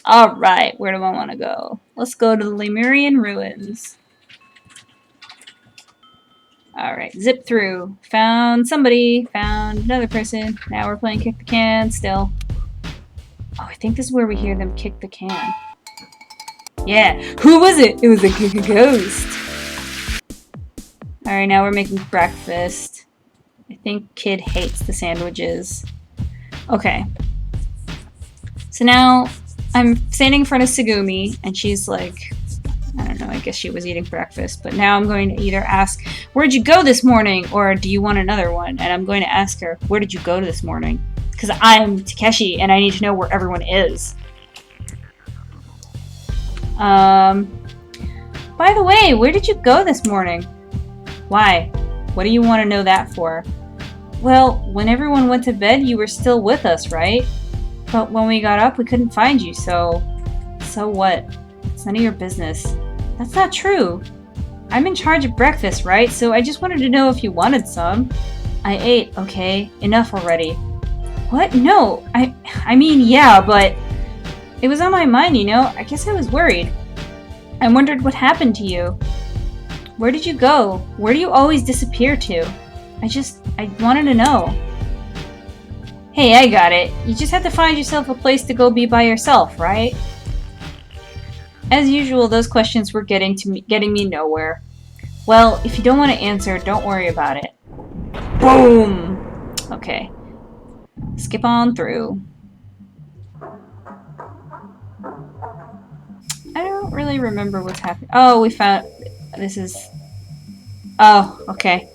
Alright, where do I want to go? Let's go to the Lemurian ruins. Alright, zip through. Found somebody. Found another person. Now we're playing kick the can still. Oh, I think this is where we hear them kick the can. Yeah. Who was it? It was a ghost. Alright, now we're making breakfast. I think Kid hates the sandwiches. Okay. So now I'm standing in front of Tsugumi, and she's like, I don't know, I guess she was eating breakfast, but now I'm going to either ask, where'd you go this morning? Or do you want another one? And I'm going to ask her, where did you go this morning? Because I'm Takeshi, and I need to know where everyone is. By the way, where did you go this morning? Why? What do you want to know that for? Well, when everyone went to bed, you were still with us, right? But when we got up, we couldn't find you, so... So what? It's none of your business. That's not true. I'm in charge of breakfast, right? So I just wanted to know if you wanted some. I ate, okay? Enough already. What? No, I mean, yeah, but... It was on my mind, you know? I guess I was worried. I wondered what happened to you. Where did you go? Where do you always disappear to? I wanted to know. Hey, I got it. You just have to find yourself a place to go be by yourself, right? As usual, those questions were getting me nowhere. Well, if you don't want to answer, don't worry about it. Boom! Okay. Skip on through. I don't really remember what's happening. Oh, we found... This is... Oh, okay.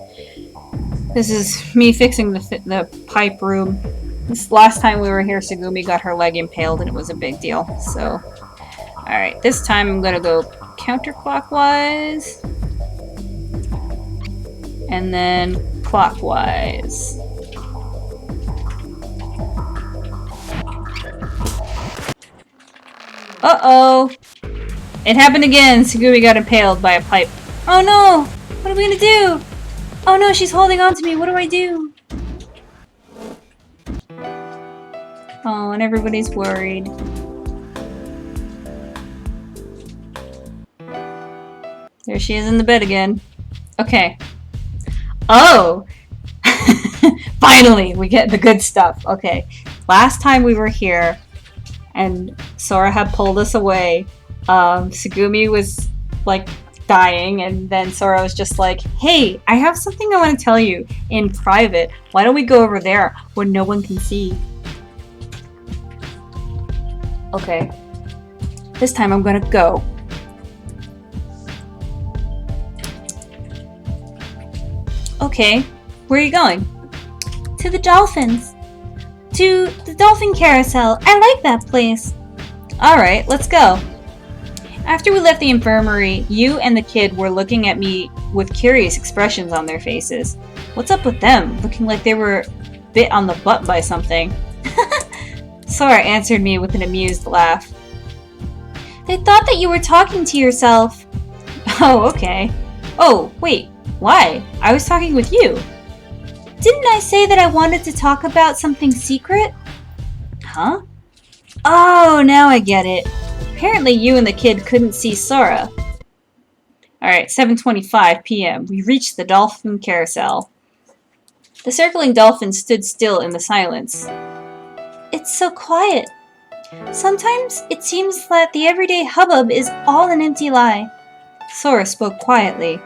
This is me fixing the pipe room. This last time we were here, Tsugumi got her leg impaled and it was a big deal, so... Alright, this time I'm gonna go counterclockwise. And then clockwise. Uh-oh! It happened again! Tsugumi got impaled by a pipe. Oh no! What are we gonna do? Oh no, she's holding on to me! What do I do? Oh, and everybody's worried. There she is in the bed again. Okay. Oh! Finally! We get the good stuff. Okay. Last time we were here, and Sora had pulled us away, Tsugumi was, like, dying, and then Sora was just like, hey, I have something I want to tell you in private. Why don't we go over there where no one can see? Okay. This time I'm gonna go. Okay. Where are you going? To the dolphins. To the dolphin carousel. I like that place. Alright, let's go. After we left the infirmary, you and the kid were looking at me with curious expressions on their faces. What's up with them? Looking like they were bit on the butt by something. Sora answered me with an amused laugh. They thought that you were talking to yourself. Oh, okay. Oh, wait. Why? I was talking with you. Didn't I say that I wanted to talk about something secret? Huh? Oh, now I get it. Apparently you and the kid couldn't see Sora. Alright, 7:25 p.m. We reached the dolphin carousel. The circling dolphin stood still in the silence. It's so quiet. Sometimes it seems that the everyday hubbub is all an empty lie. Sora spoke quietly.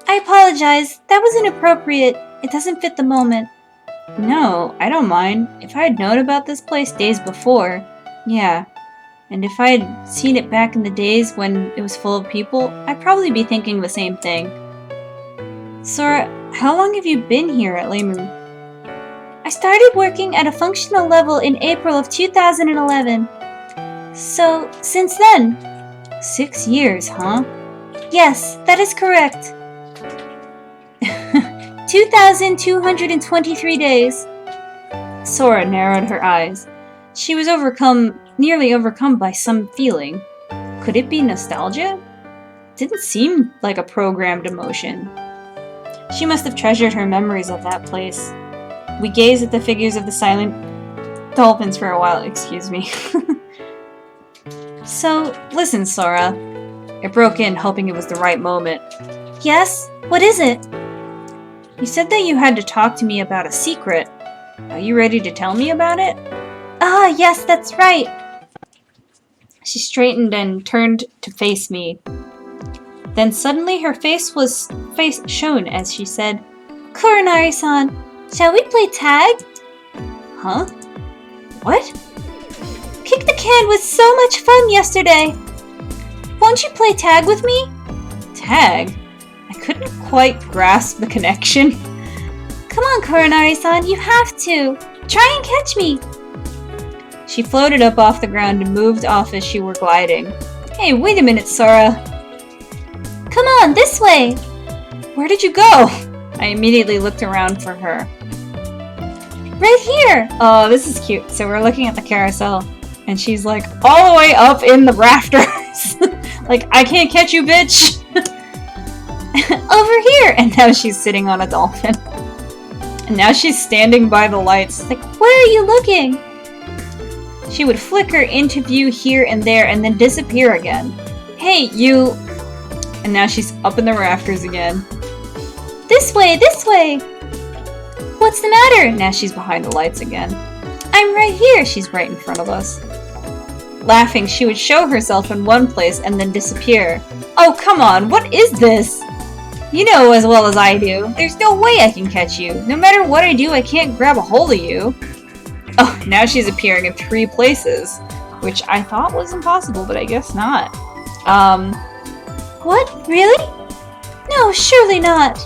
I apologize. That was inappropriate. It doesn't fit the moment. No, I don't mind. If I had known about this place days before, yeah. And if I had seen it back in the days when it was full of people, I'd probably be thinking the same thing. Sora, how long have you been here at Lemu? I started working at a functional level in April of 2011. So, since then. 6 years, huh? Yes, that is correct. 2,223 days. Sora narrowed her eyes. She was nearly overcome by some feeling. Could it be nostalgia? Didn't seem like a programmed emotion. She must have treasured her memories of that place. We gazed at the figures of the silent dolphins for a while, excuse me. So, listen, Sora. I broke in, hoping it was the right moment. Yes? What is it? You said that you had to talk to me about a secret. Are you ready to tell me about it? Ah, yes, that's right. She straightened and turned to face me. Then suddenly her face shone as she said, Kuronari-san, shall we play tag? Huh? What? Kick the can was so much fun yesterday. Won't you play tag with me? Tag? I couldn't quite grasp the connection. Come on, Kuronari-san, you have to. Try and catch me. She floated up off the ground and moved off as she were gliding. Hey, wait a minute, Sora. Come on, this way. Where did you go? I immediately looked around for her. Right here. Oh, this is cute. So we're looking at the carousel, and she's like all the way up in the rafters. Like, I can't catch you, bitch. Over here. And now she's sitting on a dolphin. And now she's standing by the lights. Like, where are you looking? She would flicker into view here and there and then disappear again. Hey, you! And now she's up in the rafters again. This way, this way! What's the matter? Now she's behind the lights again. I'm right here. She's right in front of us. Laughing, she would show herself in one place and then disappear. Oh, come on, what is this? You know as well as I do, there's no way I can catch you. No matter what I do, I can't grab a hold of you. Oh, now she's appearing in 3 places, which I thought was impossible, but I guess not. What? Really? No, surely not.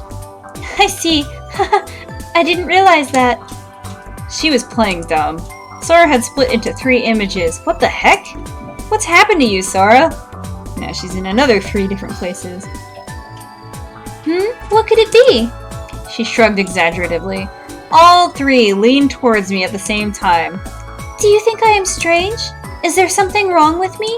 I see. I didn't realize that. She was playing dumb. Sora had split into 3 images. What the heck? What's happened to you, Sora? Now she's in another 3 different places. What could it be? She shrugged exaggeratively. All 3 leaned towards me at the same time. Do you think I am strange? Is there something wrong with me?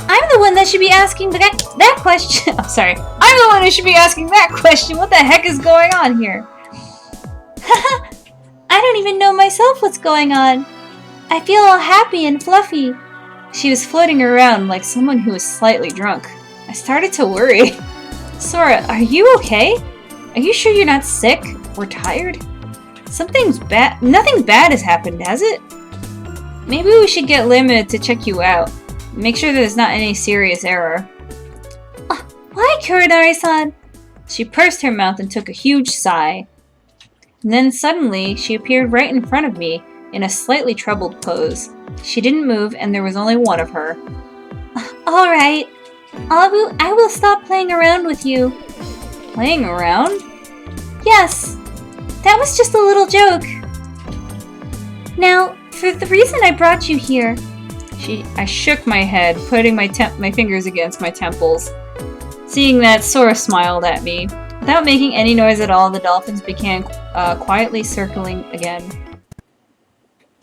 I'm the one that should be asking that question. I'm sorry. I'm the one who should be asking that question. What the heck is going on here? I don't even know myself what's going on. I feel all happy and fluffy. She was floating around like someone who was slightly drunk. I started to worry. Sora, are you okay? Are you sure you're not sick or tired? Something's bad. Nothing bad has happened, has it? Maybe we should get Limited to check you out. Make sure there's not any serious error. Why, Kuronari-san? She pursed her mouth and took a huge sigh. And then suddenly, she appeared right in front of me in a slightly troubled pose. She didn't move, and there was only one of her. All right. I will stop playing around with you. Playing around? Yes. That was just a little joke. Now, for the reason I brought you here. I shook my head, putting my fingers against my temples. Seeing that, Sora smiled at me. Without making any noise at all, the dolphins began quietly circling again.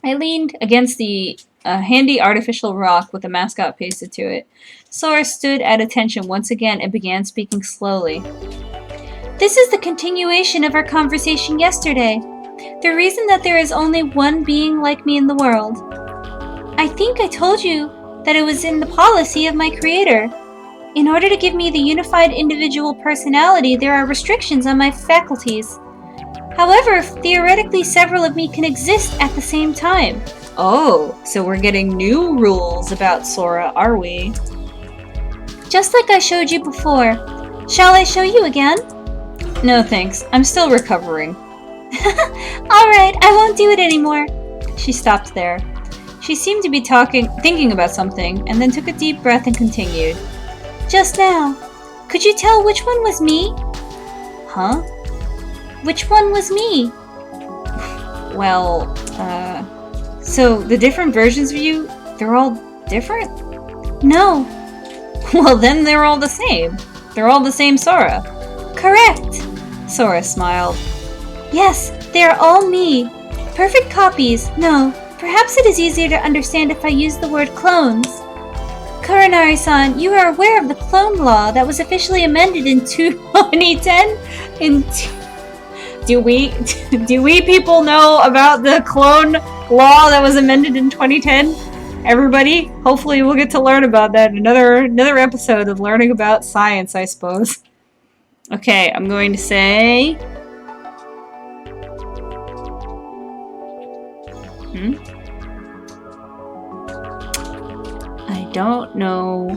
I leaned against the handy artificial rock with a mascot pasted to it. Sora stood at attention once again and began speaking slowly. This is the continuation of our conversation yesterday. The reason that there is only one being like me in the world. I think I told you that it was in the policy of my creator. In order to give me the unified individual personality, there are restrictions on my faculties. However, theoretically, several of me can exist at the same time. Oh, so we're getting new rules about Sora, are we? Just like I showed you before. Shall I show you again? No thanks, I'm still recovering. Alright, I won't do it anymore. She stopped there. She seemed to be thinking about something, and then took a deep breath and continued. Just now, could you tell which one was me? Huh? Which one was me? Well, so the different versions of you, they're all different? No. Well, then they're all the same. They're all the same Sora. Correct. Sora smiled. Yes, they are all me. Perfect copies. No, perhaps it is easier to understand if I use the word clones. Kurenari-san, you are aware of the clone law that was officially amended in 2010? Do we people know about the clone law that was amended in 2010? Everybody, hopefully we'll get to learn about that in another episode of learning about science, I suppose. Okay, I'm going to say... I don't know.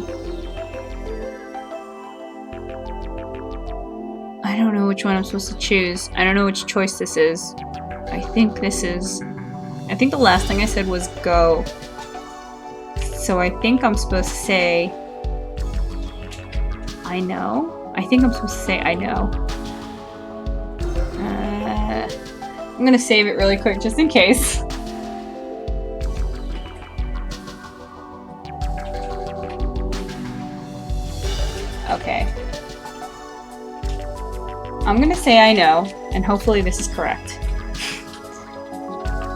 I don't know which one I'm supposed to choose. I don't know which choice this is. I think the last thing I said was go. So I think I'm supposed to say I know. I think I'm supposed to say I know. I'm gonna save it really quick just in case. Okay. I'm gonna say I know, and hopefully this is correct.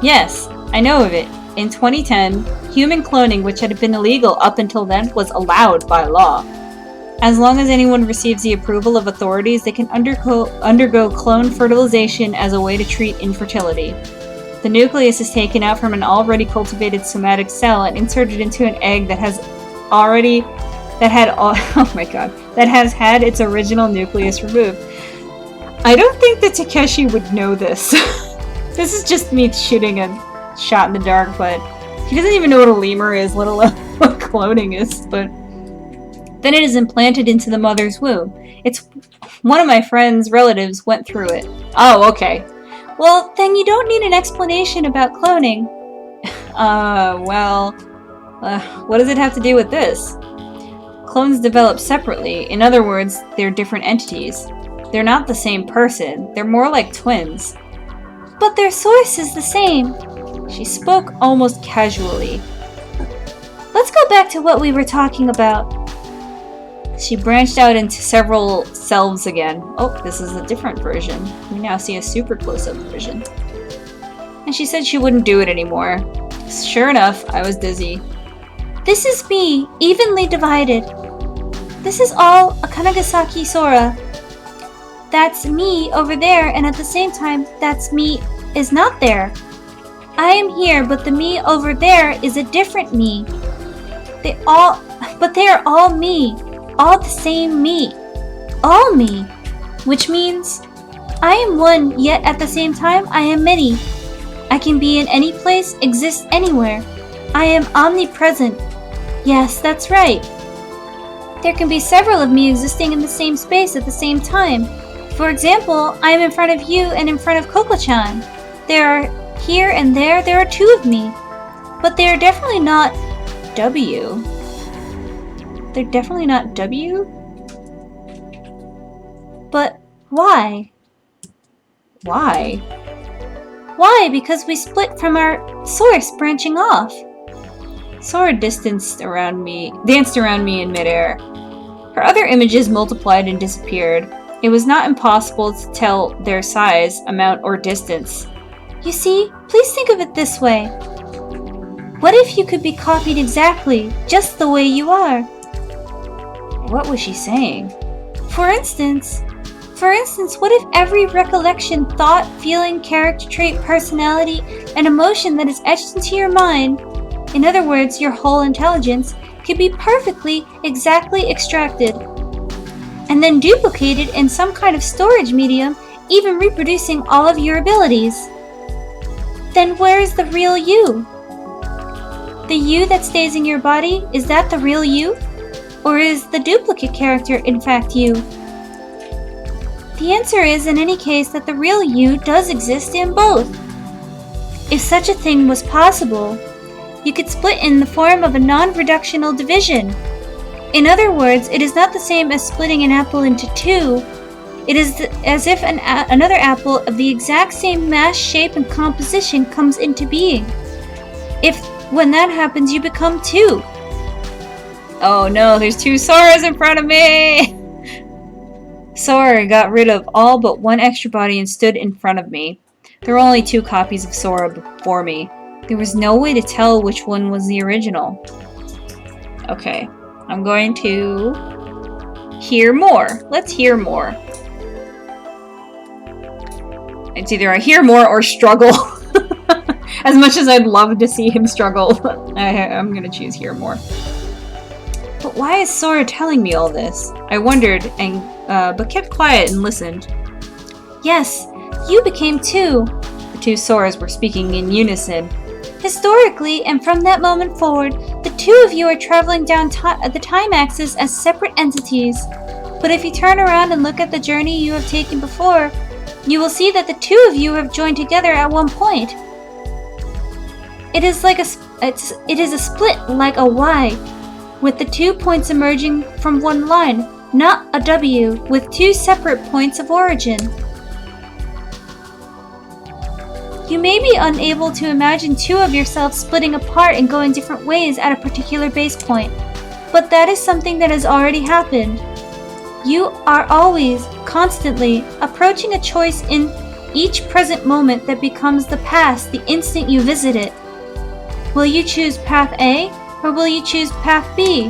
Yes, I know of it. In 2010, human cloning, which had been illegal up until then, was allowed by law. As long as anyone receives the approval of authorities, they can undergo clone fertilization as a way to treat infertility. The nucleus is taken out from an already cultivated somatic cell and inserted into an egg that has had its original nucleus removed. I don't think that Takeshi would know this. This is just me shooting a shot in the dark, but he doesn't even know what a lemur is, let alone what cloning is, but then it is implanted into the mother's womb. It's one of my friend's relatives went through it. Oh, okay. Well, then you don't need an explanation about cloning. What does it have to do with this? Clones develop separately. In other words, they're different entities. They're not the same person. They're more like twins. But their source is the same. She spoke almost casually. Let's go back to what we were talking about. She branched out into several selves again. Oh, this is a different version. We now see a super close-up version. And she said she wouldn't do it anymore. Sure enough, I was dizzy. This is me, evenly divided. This is all a Kanagasaki Sora. That's me over there, and at the same time, that's me is not there. I am here, but the me over there is a different me. They are all me. All the same me. All me. Which means I am one, yet at the same time I am many. I can be in any place, exist anywhere. I am omnipresent. Yes, that's right. There can be several of me existing in the same space at the same time. For example, I am in front of you and in front of Koko-chan. There are here and there are two of me. But they are definitely not W. They're definitely not W? But why? Why? Why? Because we split from our source branching off. Sora danced around me in midair. Her other images multiplied and disappeared. It was not impossible to tell their size, amount, or distance. You see, please think of it this way. What if you could be copied exactly, just the way you are? What was she saying? For instance, For instance, what if every recollection, thought, feeling, character trait, personality, and emotion that is etched into your mind, in other words, your whole intelligence, could be perfectly, exactly extracted, and then duplicated in some kind of storage medium, even reproducing all of your abilities? Then where is the real you? The you that stays in your body, is that the real you? Or is the duplicate character in fact you? The answer is, in any case, that the real you does exist in both. If such a thing was possible, you could split in the form of a non-reductional division. In other words, it is not the same as splitting an apple into two. It is as if another apple of the exact same mass, shape, and composition comes into being. When that happens, you become two. Oh no, there's two Soras in front of me! Sora got rid of all but one extra body and stood in front of me. There were only two copies of Sora before me. There was no way to tell which one was the original. Okay, I'm going to hear more. Let's hear more. It's either I hear more or struggle. As much as I'd love to see him struggle, I'm gonna choose hear more. But why is Sora telling me all this? I wondered, but kept quiet and listened. Yes, you became two. The two Soras were speaking in unison. Historically, and from that moment forward, the two of you are traveling down the time axis as separate entities. But if you turn around and look at the journey you have taken before, you will see that the two of you have joined together at one point. It is a split like a Y, with the 2 points emerging from one line, not a W, with two separate points of origin. You may be unable to imagine two of yourselves splitting apart and going different ways at a particular base point, but that is something that has already happened. You are always, constantly, approaching a choice in each present moment that becomes the past the instant you visit it. Will you choose path A, or will you choose path B?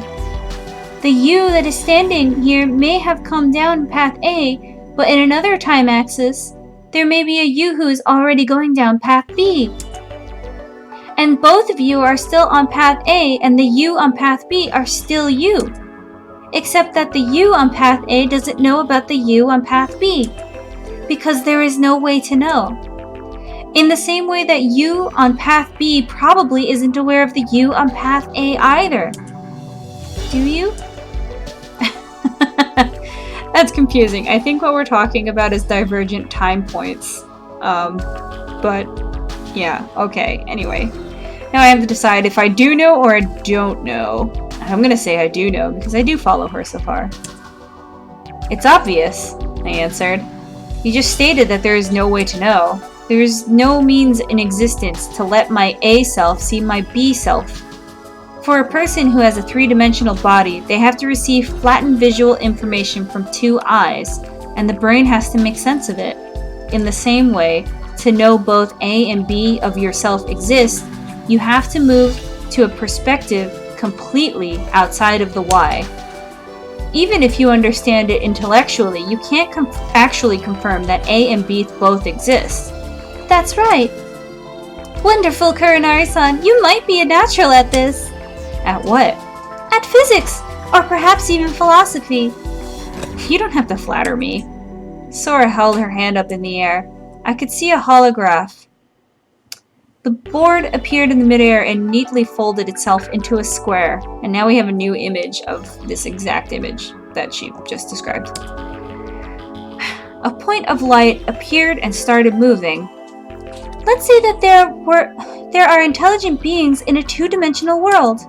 The you that is standing here may have come down path A, but in another time axis, there may be a you who is already going down path B. And both of you are still on path A, and the you on path B are still you. Except that the you on path A doesn't know about the you on path B, because there is no way to know. In the same way that you on path B probably isn't aware of the you on path A either. Do you? That's confusing. I think what we're talking about is divergent time points. But yeah, okay. Anyway, now I have to decide if I do know or I don't know. I'm gonna say I do know because I do follow her so far. It's obvious, I answered. You just stated that there is no way to know. There is no means in existence to let my A self see my B self. For a person who has a three-dimensional body, they have to receive flattened visual information from two eyes, and the brain has to make sense of it. In the same way, to know both A and B of yourself exist, you have to move to a perspective completely outside of the Y. Even if you understand it intellectually, you can't actually confirm that A and B both exist. That's right. Wonderful, Kurenari-san. You might be a natural at this. At what? At physics, or perhaps even philosophy. You don't have to flatter me. Sora held her hand up in the air. I could see a holograph. The board appeared in the midair and neatly folded itself into a square, and now we have a new image of this exact image that she just described. A point of light appeared and started moving. Let's say that there are intelligent beings in a two-dimensional world.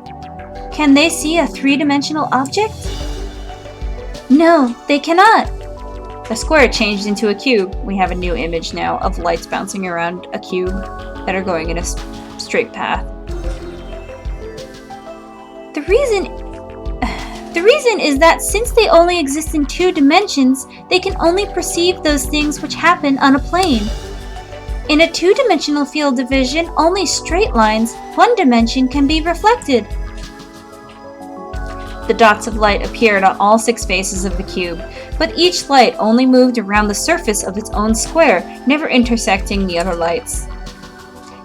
Can they see a three-dimensional object? No, they cannot. The square changed into a cube. We have a new image now of lights bouncing around a cube that are going in a straight path. The reason is that since they only exist in two dimensions, they can only perceive those things which happen on a plane. In a two-dimensional field division, only straight lines, one dimension, can be reflected. The dots of light appeared on all 6 faces of the cube. but each light only moved around the surface of its own square, never intersecting the other lights.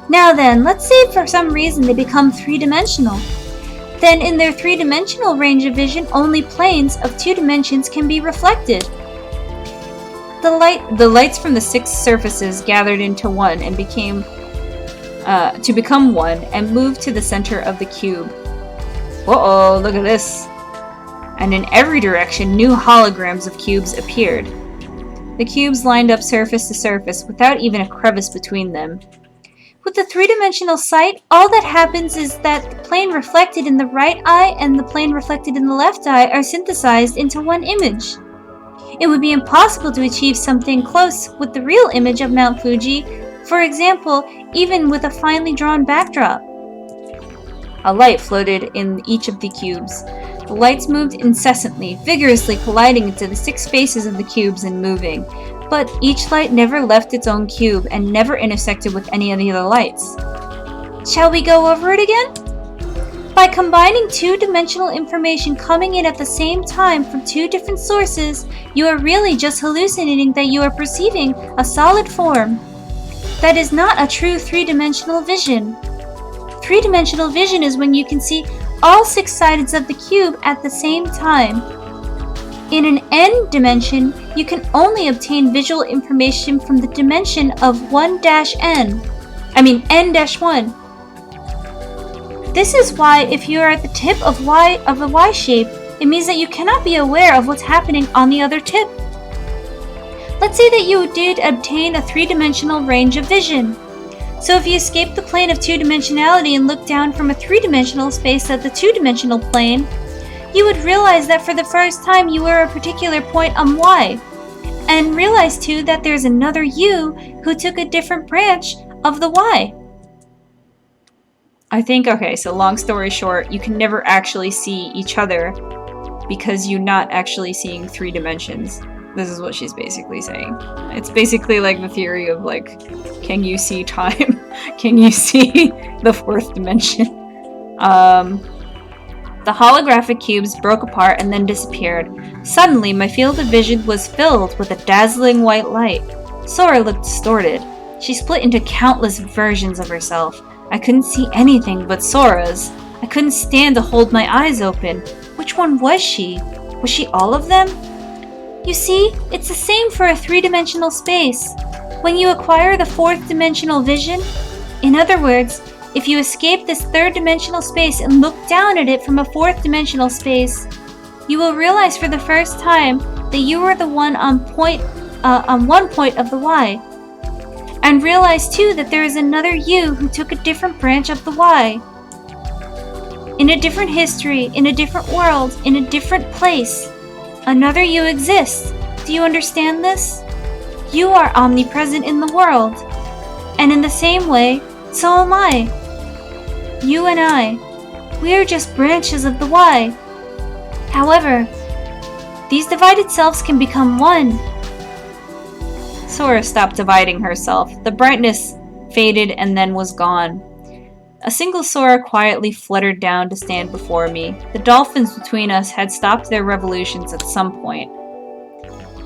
Now then, let's say for some reason they become three-dimensional. Then in their three-dimensional range of vision, only planes of 2 dimensions can be reflected. The lights from the 6 surfaces gathered into one and become one and moved to the center of the cube. Uh-oh, look at this. And in every direction, new holograms of cubes appeared. The cubes lined up surface to surface without even a crevice between them. With the three-dimensional sight, all that happens is that the plane reflected in the right eye and the plane reflected in the left eye are synthesized into one image. It would be impossible to achieve something close with the real image of Mount Fuji, for example, even with a finely drawn backdrop. A light floated in each of the cubes. The lights moved incessantly, vigorously colliding into the 6 faces of the cubes and moving. But each light never left its own cube and never intersected with any of the other lights. Shall we go over it again? By combining 2-dimensional information coming in at the same time from 2 different sources, you are really just hallucinating that you are perceiving a solid form. That is not a true 3-dimensional vision. 3-dimensional vision is when you can see all 6 sides of the cube at the same time. In an n dimension, you can only obtain visual information from the dimension of n-1. This is why if you are at the tip of the Y shape, it means that you cannot be aware of what's happening on the other tip. Let's say that you did obtain a 3-dimensional range of vision. So if you escape the plane of 2-dimensionality and look down from a 3-dimensional space at the 2-dimensional plane, you would realize that for the first time you were at a particular point on Y, and realize too that there's another you who took a different branch of the Y. I think, okay, so long story short, you can never actually see each other because you're not actually seeing 3 dimensions. This is what she's basically saying. It's basically like the theory of like, can you see time? Can you see the 4th dimension? The holographic cubes broke apart and then disappeared. Suddenly, my field of vision was filled with a dazzling white light. Sora looked distorted. She split into countless versions of herself. I couldn't see anything but Sora's. I couldn't stand to hold my eyes open. Which one was she? Was she all of them? You see, it's the same for a 3-dimensional space. When you acquire the 4th dimensional vision, in other words, if you escape this 3rd dimensional space and look down at it from a 4th dimensional space, you will realize for the first time that you were the one on one point of the Y. And realize too that there is another you who took a different branch of the Y. In a different history, in a different world, in a different place, another you exists. Do you understand this? You are omnipresent in the world. And in the same way, so am I. You and I, we are just branches of the Y. However, these divided selves can become one. Sora stopped dividing herself. The brightness faded and then was gone. A single Sora quietly fluttered down to stand before me. The dolphins between us had stopped their revolutions at some point.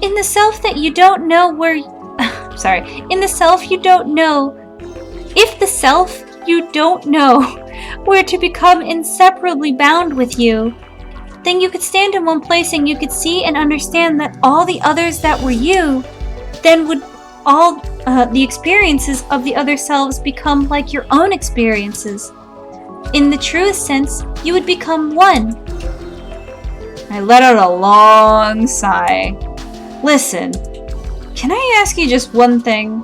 In the self that you don't know in the self you don't know, if the self you don't know were to become inseparably bound with you, then you could stand in one place and you could see and understand that all the others that were you, then would all the experiences of the other selves become like your own experiences. In the truest sense, you would become one. I let out a long sigh. Listen, can I ask you just one thing?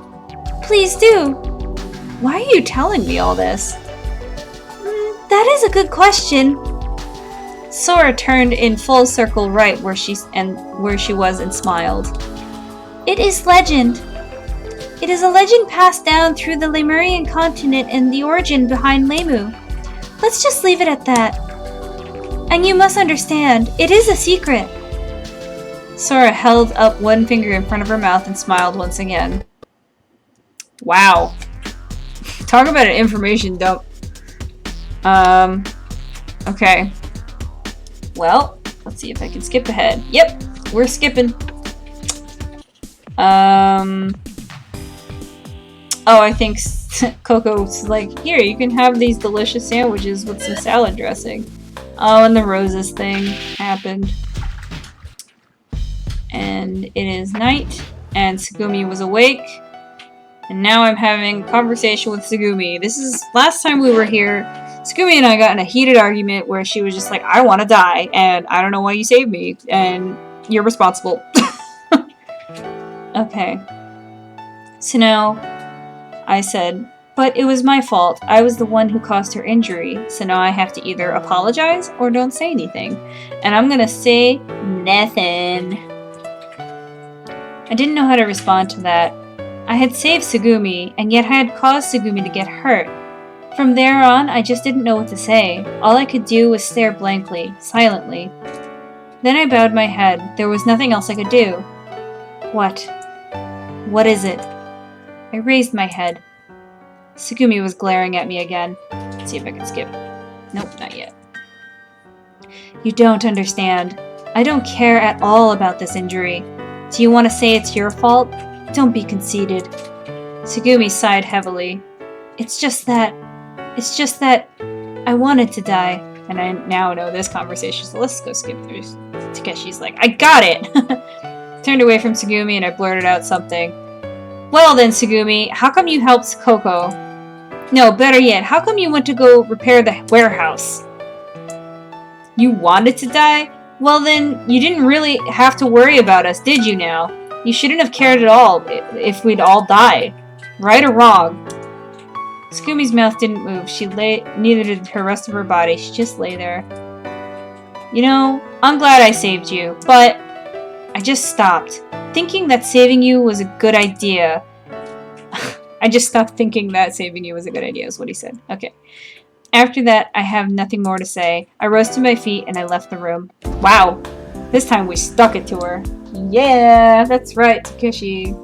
Please do. Why are you telling me all this? That is a good question. Sora turned in full circle right where she was and smiled. It is legend. It is a legend passed down through the Lemurian continent and the origin behind Lemu. Let's just leave it at that. And you must understand, it is a secret. Sora held up one finger in front of her mouth and smiled once again. Wow. Talk about an information dump. Okay. Well, let's see if I can skip ahead. Yep, we're skipping. Oh, I think Coco's like, here, you can have these delicious sandwiches with some salad dressing. Oh, and the roses thing happened. And it is night, and Tsugumi was awake. And now I'm having a conversation with Tsugumi. This is, last time we were here, Tsugumi and I got in a heated argument where she was just like, I want to die, and I don't know why you saved me, and you're responsible. Okay. So now, I said, but it was my fault. I was the one who caused her injury, so now I have to either apologize or don't say anything. And I'm gonna say nothing. I didn't know how to respond to that. I had saved Tsugumi, and yet I had caused Tsugumi to get hurt. From there on, I just didn't know what to say. All I could do was stare blankly, silently. Then I bowed my head. There was nothing else I could do. What? What is it? I raised my head. Tsugumi was glaring at me again. Let's see if I can skip. Nope, not yet. You don't understand. I don't care at all about this injury. Do you want to say it's your fault? Don't be conceited. Tsugumi sighed heavily. It's just that I wanted to die. And I now know this conversation, so let's go skip through. Takeshi's like, I got it! Turned away from Tsugumi and I blurted out something. Well then, Tsugumi, how come you helped Coco? No, better yet, how come you went to go repair the warehouse? You wanted to die? Well then, you didn't really have to worry about us, did you now? You shouldn't have cared at all if we'd all died. Right or wrong? Tsugumi's mouth didn't move. Neither did her rest of her body. She just lay there. You know, I'm glad I saved you, but I just stopped thinking that saving you was a good idea. I just stopped thinking that saving you was a good idea, is what he said. Okay. After that, I have nothing more to say. I rose to my feet and I left the room. Wow. This time we stuck it to her. Yeah, that's right, Takeshi.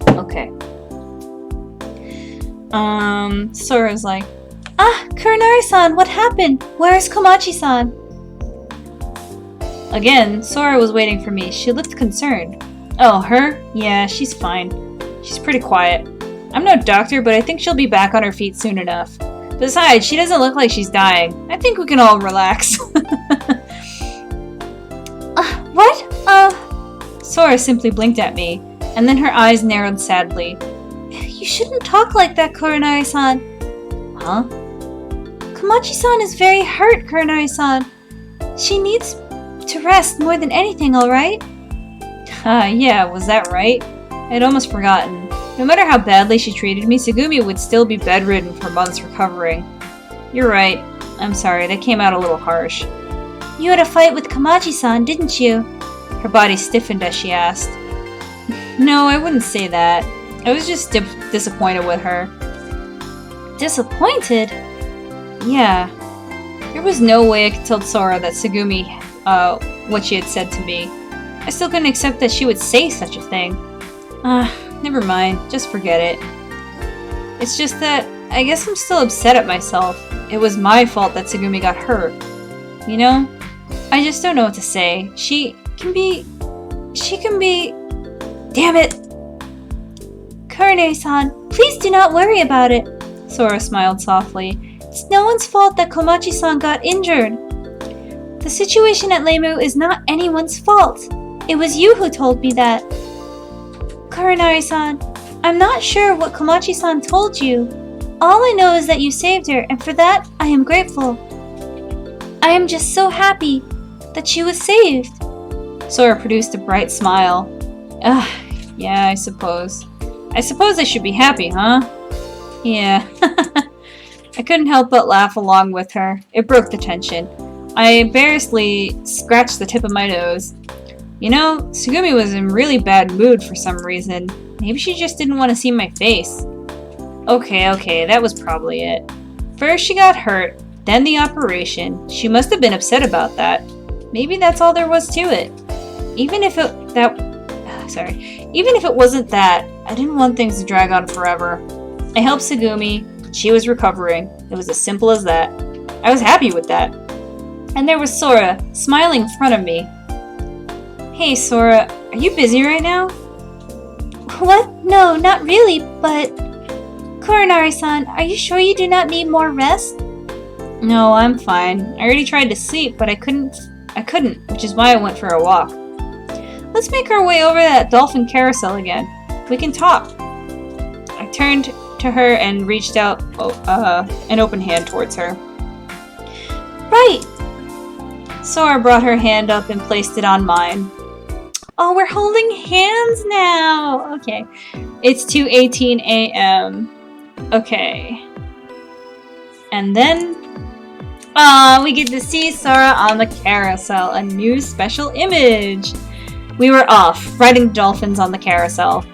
Okay. Sora's like, Kurenari-san, what happened? Where's Komachi-san? Again, Sora was waiting for me. She looked concerned. Oh, her? Yeah, she's fine. She's pretty quiet. I'm no doctor, but I think she'll be back on her feet soon enough. Besides, she doesn't look like she's dying. I think we can all relax. What? Sora simply blinked at me, and then her eyes narrowed sadly. You shouldn't talk like that, Kurenari-san. Huh? Komachi-san is very hurt, Kurenari-san. She needs to rest more than anything, alright? Yeah, was that right? I'd almost forgotten. No matter how badly she treated me, Tsugumi would still be bedridden for months recovering. You're right. I'm sorry, that came out a little harsh. You had a fight with Komachi-san, didn't you? Her body stiffened as she asked. No, I wouldn't say that. I was just disappointed with her. Disappointed? Yeah. There was no way I could tell Sora that Tsugumi, what she had said to me. I still couldn't accept that she would say such a thing. Never mind. Just forget it. It's just that I guess I'm still upset at myself. It was my fault that Tsugumi got hurt. You know? I just don't know what to say. She can be... Damn it! Kurene-san, please do not worry about it. Sora smiled softly. It's no one's fault that Komachi-san got injured. The situation at Lemu is not anyone's fault. It was you who told me that. Kurenari-san, I'm not sure what Komachi-san told you. All I know is that you saved her, and for that, I am grateful. I am just so happy that she was saved. Sora produced a bright smile. Yeah, I suppose. I suppose I should be happy, huh? Yeah. I couldn't help but laugh along with her. It broke the tension. I embarrassedly scratched the tip of my nose. You know, Tsugumi was in really bad mood for some reason. Maybe she just didn't want to see my face. Okay, that was probably it. First she got hurt, then the operation. She must have been upset about that. Maybe that's all there was to it. Even if it wasn't that, I didn't want things to drag on forever. I helped Tsugumi. She was recovering. It was as simple as that. I was happy with that. And there was Sora, smiling in front of me. Hey, Sora, are you busy right now? What? No, not really, but... Koronari-san, are you sure you do not need more rest? No, I'm fine. I already tried to sleep, but I couldn't, which is why I went for a walk. Let's make our way over that dolphin carousel again. We can talk. I turned to her and reached out an open hand towards her. Right! Sora brought her hand up and placed it on mine. Oh, we're holding hands now! Okay. It's 2:18 a.m. Okay. And then... we get to see Sora on the carousel, a new special image! We were off, riding dolphins on the carousel.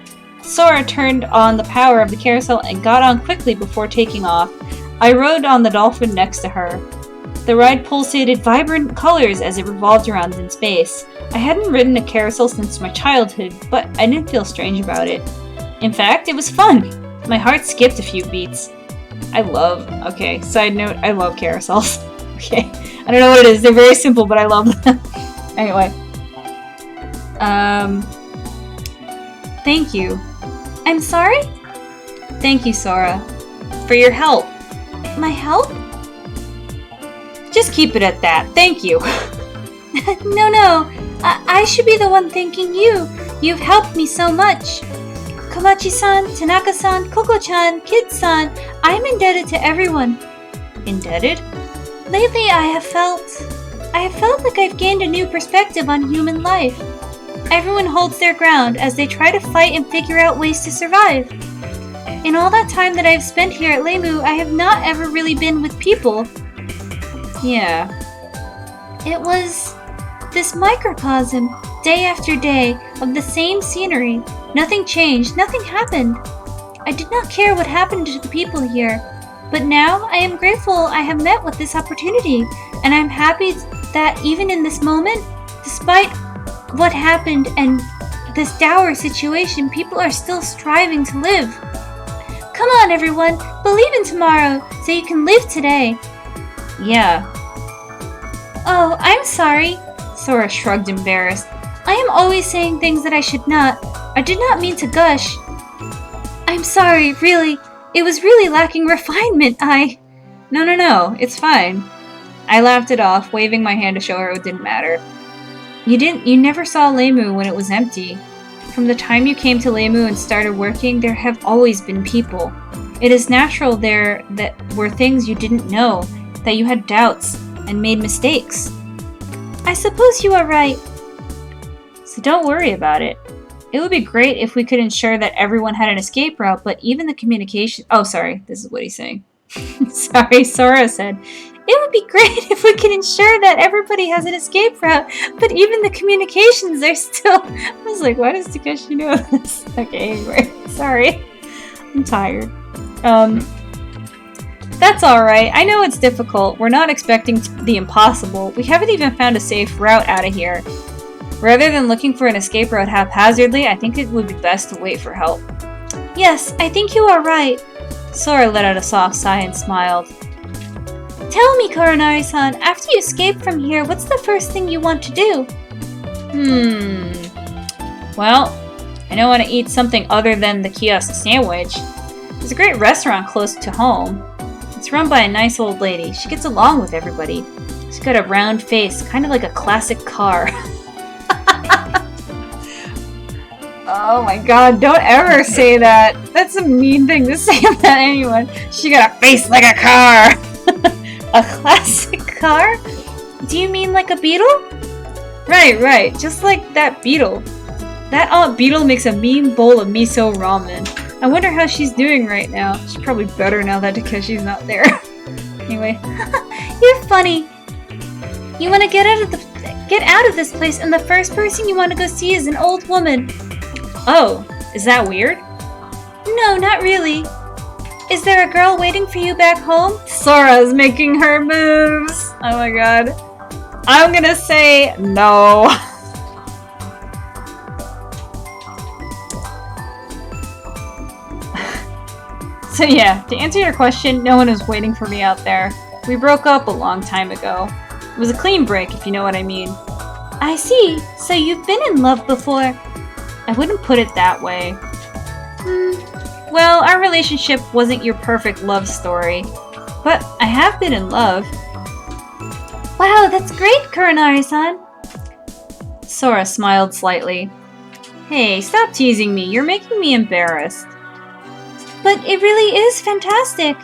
Sora turned on the power of the carousel and got on quickly before taking off. I rode on the dolphin next to her. The ride pulsated vibrant colors as it revolved around in space. I hadn't ridden a carousel since my childhood, but I didn't feel strange about it. In fact, it was fun. My heart skipped a few beats. Okay, side note, I love carousels. Okay, I don't know what it is, they're very simple, but I love them. Anyway. Thank you. I'm sorry? Thank you, Sora. For your help. My help? Just keep it at that. Thank you. No. I should be the one thanking you. You've helped me so much. Komachi-san, Tanaka-san, Koko-chan, Kid-san, I'm indebted to everyone. Indebted? Lately I have felt like I've gained a new perspective on human life. Everyone holds their ground as they try to fight and figure out ways to survive. In all that time that I've spent here at Leimu, I have not ever really been with people. Yeah. It was this microcosm, day after day, of the same scenery. Nothing changed, nothing happened. I did not care what happened to the people here. But now I am grateful I have met with this opportunity, and I'm happy that even in this moment, despite what happened and this dour situation, people are still striving to live. Come on, everyone, believe in tomorrow so you can live today. Yeah. Oh, I'm sorry. Sora shrugged, embarrassed. I am always saying things that I should not. I did not mean to gush. I'm sorry, really. It was really lacking refinement. No, it's fine. I laughed it off, waving my hand to show her it didn't matter. You never saw Leimu when it was empty. From the time you came to Leimu and started working, there have always been people. It is natural there that were things you didn't know, that you had doubts, and made mistakes. I suppose you are right. So don't worry about it. It would be great if we could ensure that everyone had an escape route, but even the communication... Oh, sorry, this is what he's saying. Sorry, Sora said. It would be great if we could ensure that everybody has an escape route, but even the communications are still... I was like, why does Takeshi know this? Okay, anyway, sorry. I'm tired. That's alright. I know it's difficult. We're not expecting the impossible. We haven't even found a safe route out of here. Rather than looking for an escape route haphazardly, I think it would be best to wait for help. Yes, I think you are right. Sora let out a soft sigh and smiled. Tell me, Koronari-san, after you escape from here, what's the first thing you want to do? Well, I don't want to eat something other than the kiosk sandwich. There's a great restaurant close to home. It's run by a nice old lady. She gets along with everybody. She's got a round face, kind of like a classic car. Oh my god, don't ever say that. That's a mean thing to say about anyone. She got a face like a car. A classic car? Do you mean like a beetle? Right. Just like that beetle. That Aunt Beetle makes a mean bowl of miso ramen. I wonder how she's doing right now. She's probably better now that Takeshi's not there. Anyway. You're funny. You want to get out of this place, and the first person you want to go see is an old woman. Oh, is that weird? No, not really. Is there a girl waiting for you back home? Sora's making her moves. Oh my god. I'm gonna say no. So yeah, to answer your question, no one is waiting for me out there. We broke up a long time ago. It was a clean break, if you know what I mean. I see. So you've been in love before. I wouldn't put it that way. Well, our relationship wasn't your perfect love story. But I have been in love. Wow, that's great, Kuranari-san. Sora smiled slightly. Hey, stop teasing me. You're making me embarrassed. But it really is fantastic.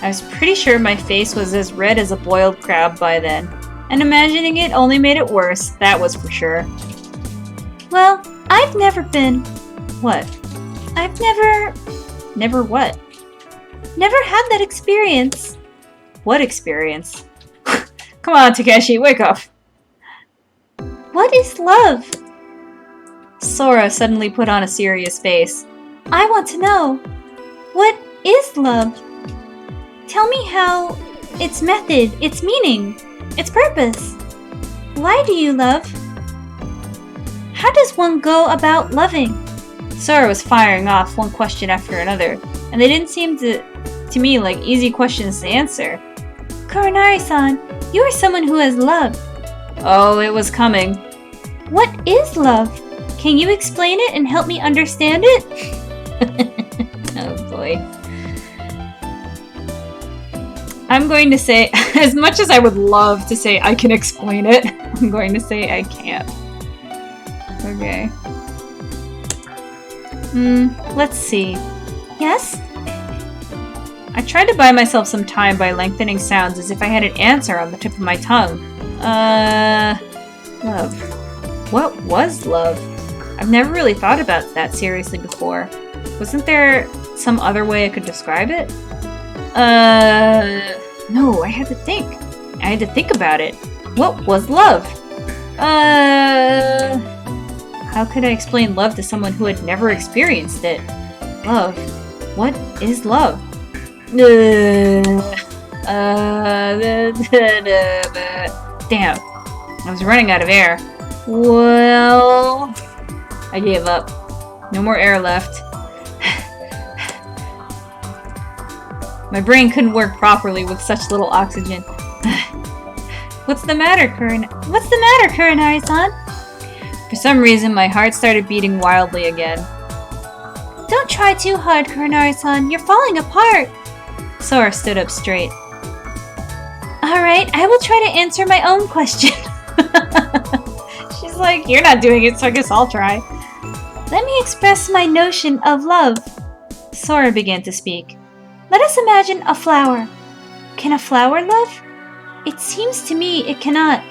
I was pretty sure my face was as red as a boiled crab by then. And imagining it only made it worse, that was for sure. Well, I've never been. What? I've never what? Never had that experience. What experience? Come on, Takeshi, wake up! What is love? Sora suddenly put on a serious face. I want to know. What is love? Tell me how, its method, its meaning, its purpose. Why do you love? How does one go about loving? Sora was firing off one question after another, and they didn't seem to me like easy questions to answer. Kuranari-san, you are someone who has loved. Oh, it was coming. What is love? Can you explain it and help me understand it? Oh boy. I'm going to say, as much as I would love to say I can explain it, I'm going to say I can't. Okay. Let's see. Yes? I tried to buy myself some time by lengthening sounds as if I had an answer on the tip of my tongue. Love. What was love? I've never really thought about that seriously before. Wasn't there some other way I could describe it? No, I had to think. I had to think about it. What was love? How could I explain love to someone who had never experienced it? Love. What is love? Damn. I was running out of air. Well, I gave up. No more air left. My brain couldn't work properly with such little oxygen. What's the matter, Kuranari-san? For some reason, my heart started beating wildly again. Don't try too hard, Kuranari-san. You're falling apart. Sora stood up straight. Alright, I will try to answer my own question. She's like, you're not doing it, so I guess I'll try. Let me express my notion of love. Sora began to speak. Let us imagine a flower. Can a flower love? It seems to me it cannot.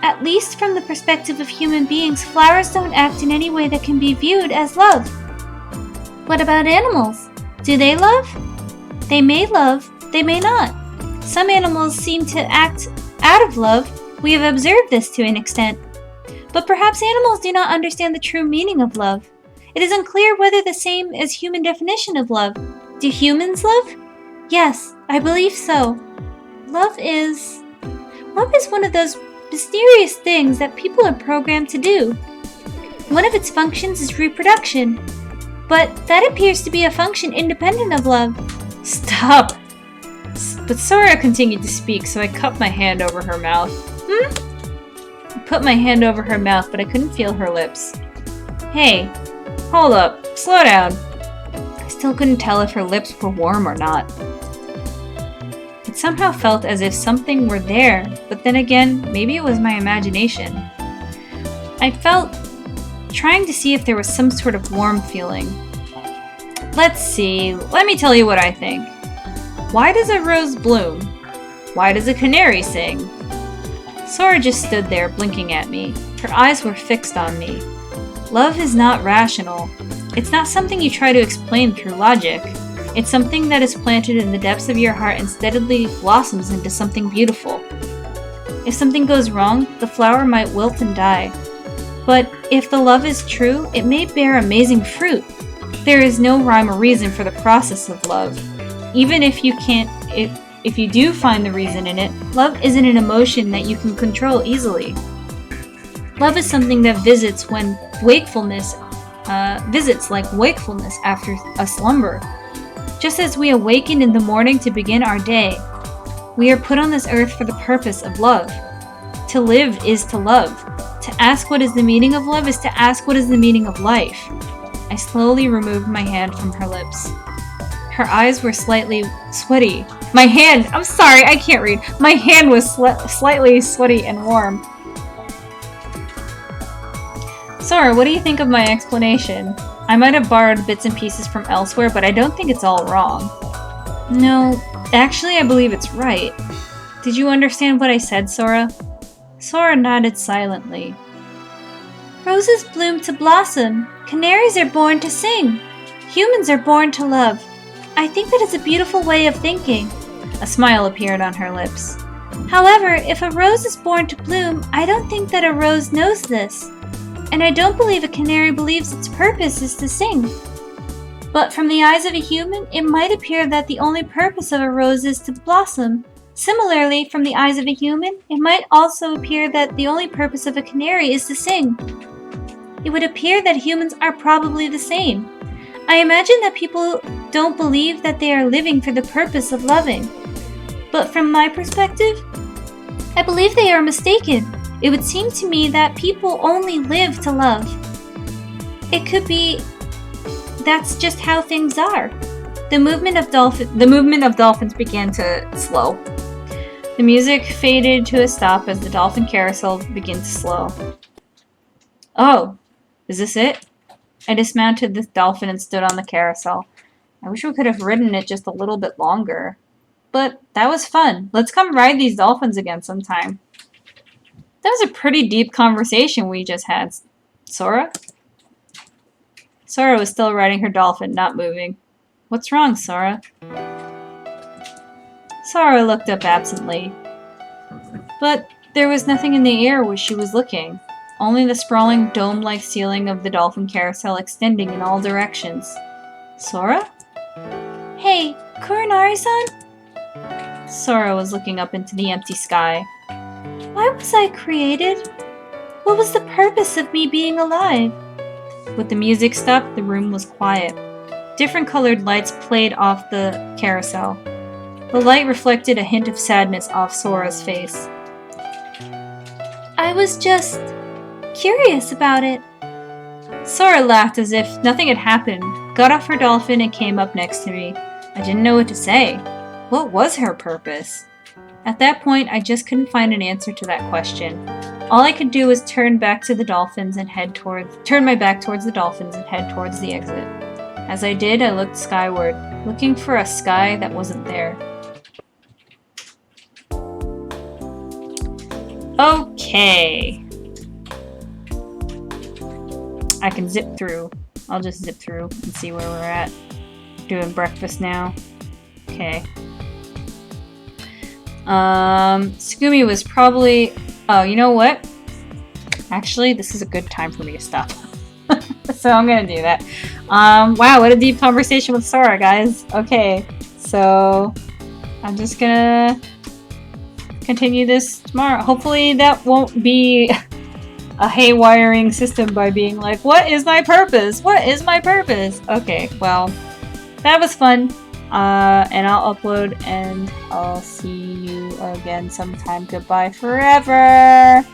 At least from the perspective of human beings, flowers don't act in any way that can be viewed as love. What about animals? Do they love? They may love, they may not. Some animals seem to act out of love. We have observed this to an extent. But perhaps animals do not understand the true meaning of love. It is unclear whether the same as human definition of love. Do humans love? Yes, I believe so. Love is one of those mysterious things that people are programmed to do. One of its functions is reproduction. But that appears to be a function independent of love. Stop! But Sora continued to speak, so I cupped my hand over her mouth. I put my hand over her mouth, but I couldn't feel her lips. Hey, hold up, slow down. I still couldn't tell if her lips were warm or not. It somehow felt as if something were there, but then again, maybe it was my imagination. I felt trying to see if there was some sort of warm feeling. Let's see, let me tell you what I think. Why does a rose bloom? Why does a canary sing? Sora just stood there blinking at me. Her eyes were fixed on me. Love is not rational. It's not something you try to explain through logic. It's something that is planted in the depths of your heart and steadily blossoms into something beautiful. If something goes wrong, the flower might wilt and die. But if the love is true, it may bear amazing fruit. There is no rhyme or reason for the process of love. Even if you do find the reason in it, love isn't an emotion that you can control easily. Love is something that visits like wakefulness after a slumber. Just as we awaken in the morning to begin our day, we are put on this earth for the purpose of love. To live is to love. To ask what is the meaning of love is to ask what is the meaning of life. I slowly removed my hand from her lips. Her eyes were slightly sweaty. I'm sorry, I can't read. My hand was slightly sweaty and warm. Sora, what do you think of my explanation? I might have borrowed bits and pieces from elsewhere, but I don't think it's all wrong. No, actually I believe it's right. Did you understand what I said, Sora? Sora nodded silently. Roses bloom to blossom. Canaries are born to sing. Humans are born to love. I think that is a beautiful way of thinking. A smile appeared on her lips. However, if a rose is born to bloom, I don't think that a rose knows this. And I don't believe a canary believes its purpose is to sing. But from the eyes of a human, it might appear that the only purpose of a rose is to blossom. Similarly, from the eyes of a human, it might also appear that the only purpose of a canary is to sing. It would appear that humans are probably the same. I imagine that people don't believe that they are living for the purpose of loving. But from my perspective, I believe they are mistaken. It would seem to me that people only live to love. It could be that's just how things are. The movement of dolphins began to slow. The music faded to a stop as the dolphin carousel began to slow. Oh, is this it? I dismounted the dolphin and stood on the carousel. I wish we could have ridden it just a little bit longer. But that was fun. Let's come ride these dolphins again sometime. That was a pretty deep conversation we just had. Sora? Sora was still riding her dolphin, not moving. What's wrong, Sora? Sora looked up absently. But there was nothing in the air where she was looking. Only the sprawling dome-like ceiling of the dolphin carousel extending in all directions. Sora? Hey, Kurinari-san? Sora was looking up into the empty sky. Why was I created? What was the purpose of me being alive? With the music stopped, the room was quiet. Different colored lights played off the carousel. The light reflected a hint of sadness off Sora's face. I was just curious about it. Sora laughed as if nothing had happened, got off her dolphin and came up next to me. I didn't know what to say. What was her purpose? At that point, I just couldn't find an answer to that question. All I could do was turn my back towards the dolphins and head towards the exit. As I did, I looked skyward, looking for a sky that wasn't there. Okay. I can zip through. I'll just zip through and see where we're at. Doing breakfast now. Okay. Tsugumi was probably... Oh, you know what? Actually, this is a good time for me to stop. So I'm gonna do that. Wow, what a deep conversation with Sora, guys. Okay, so I'm just gonna continue this tomorrow. Hopefully that won't be a haywiring system by being like, what is my purpose? What is my purpose? Okay, well, that was fun. And I'll upload and I'll see you again sometime. Goodbye forever!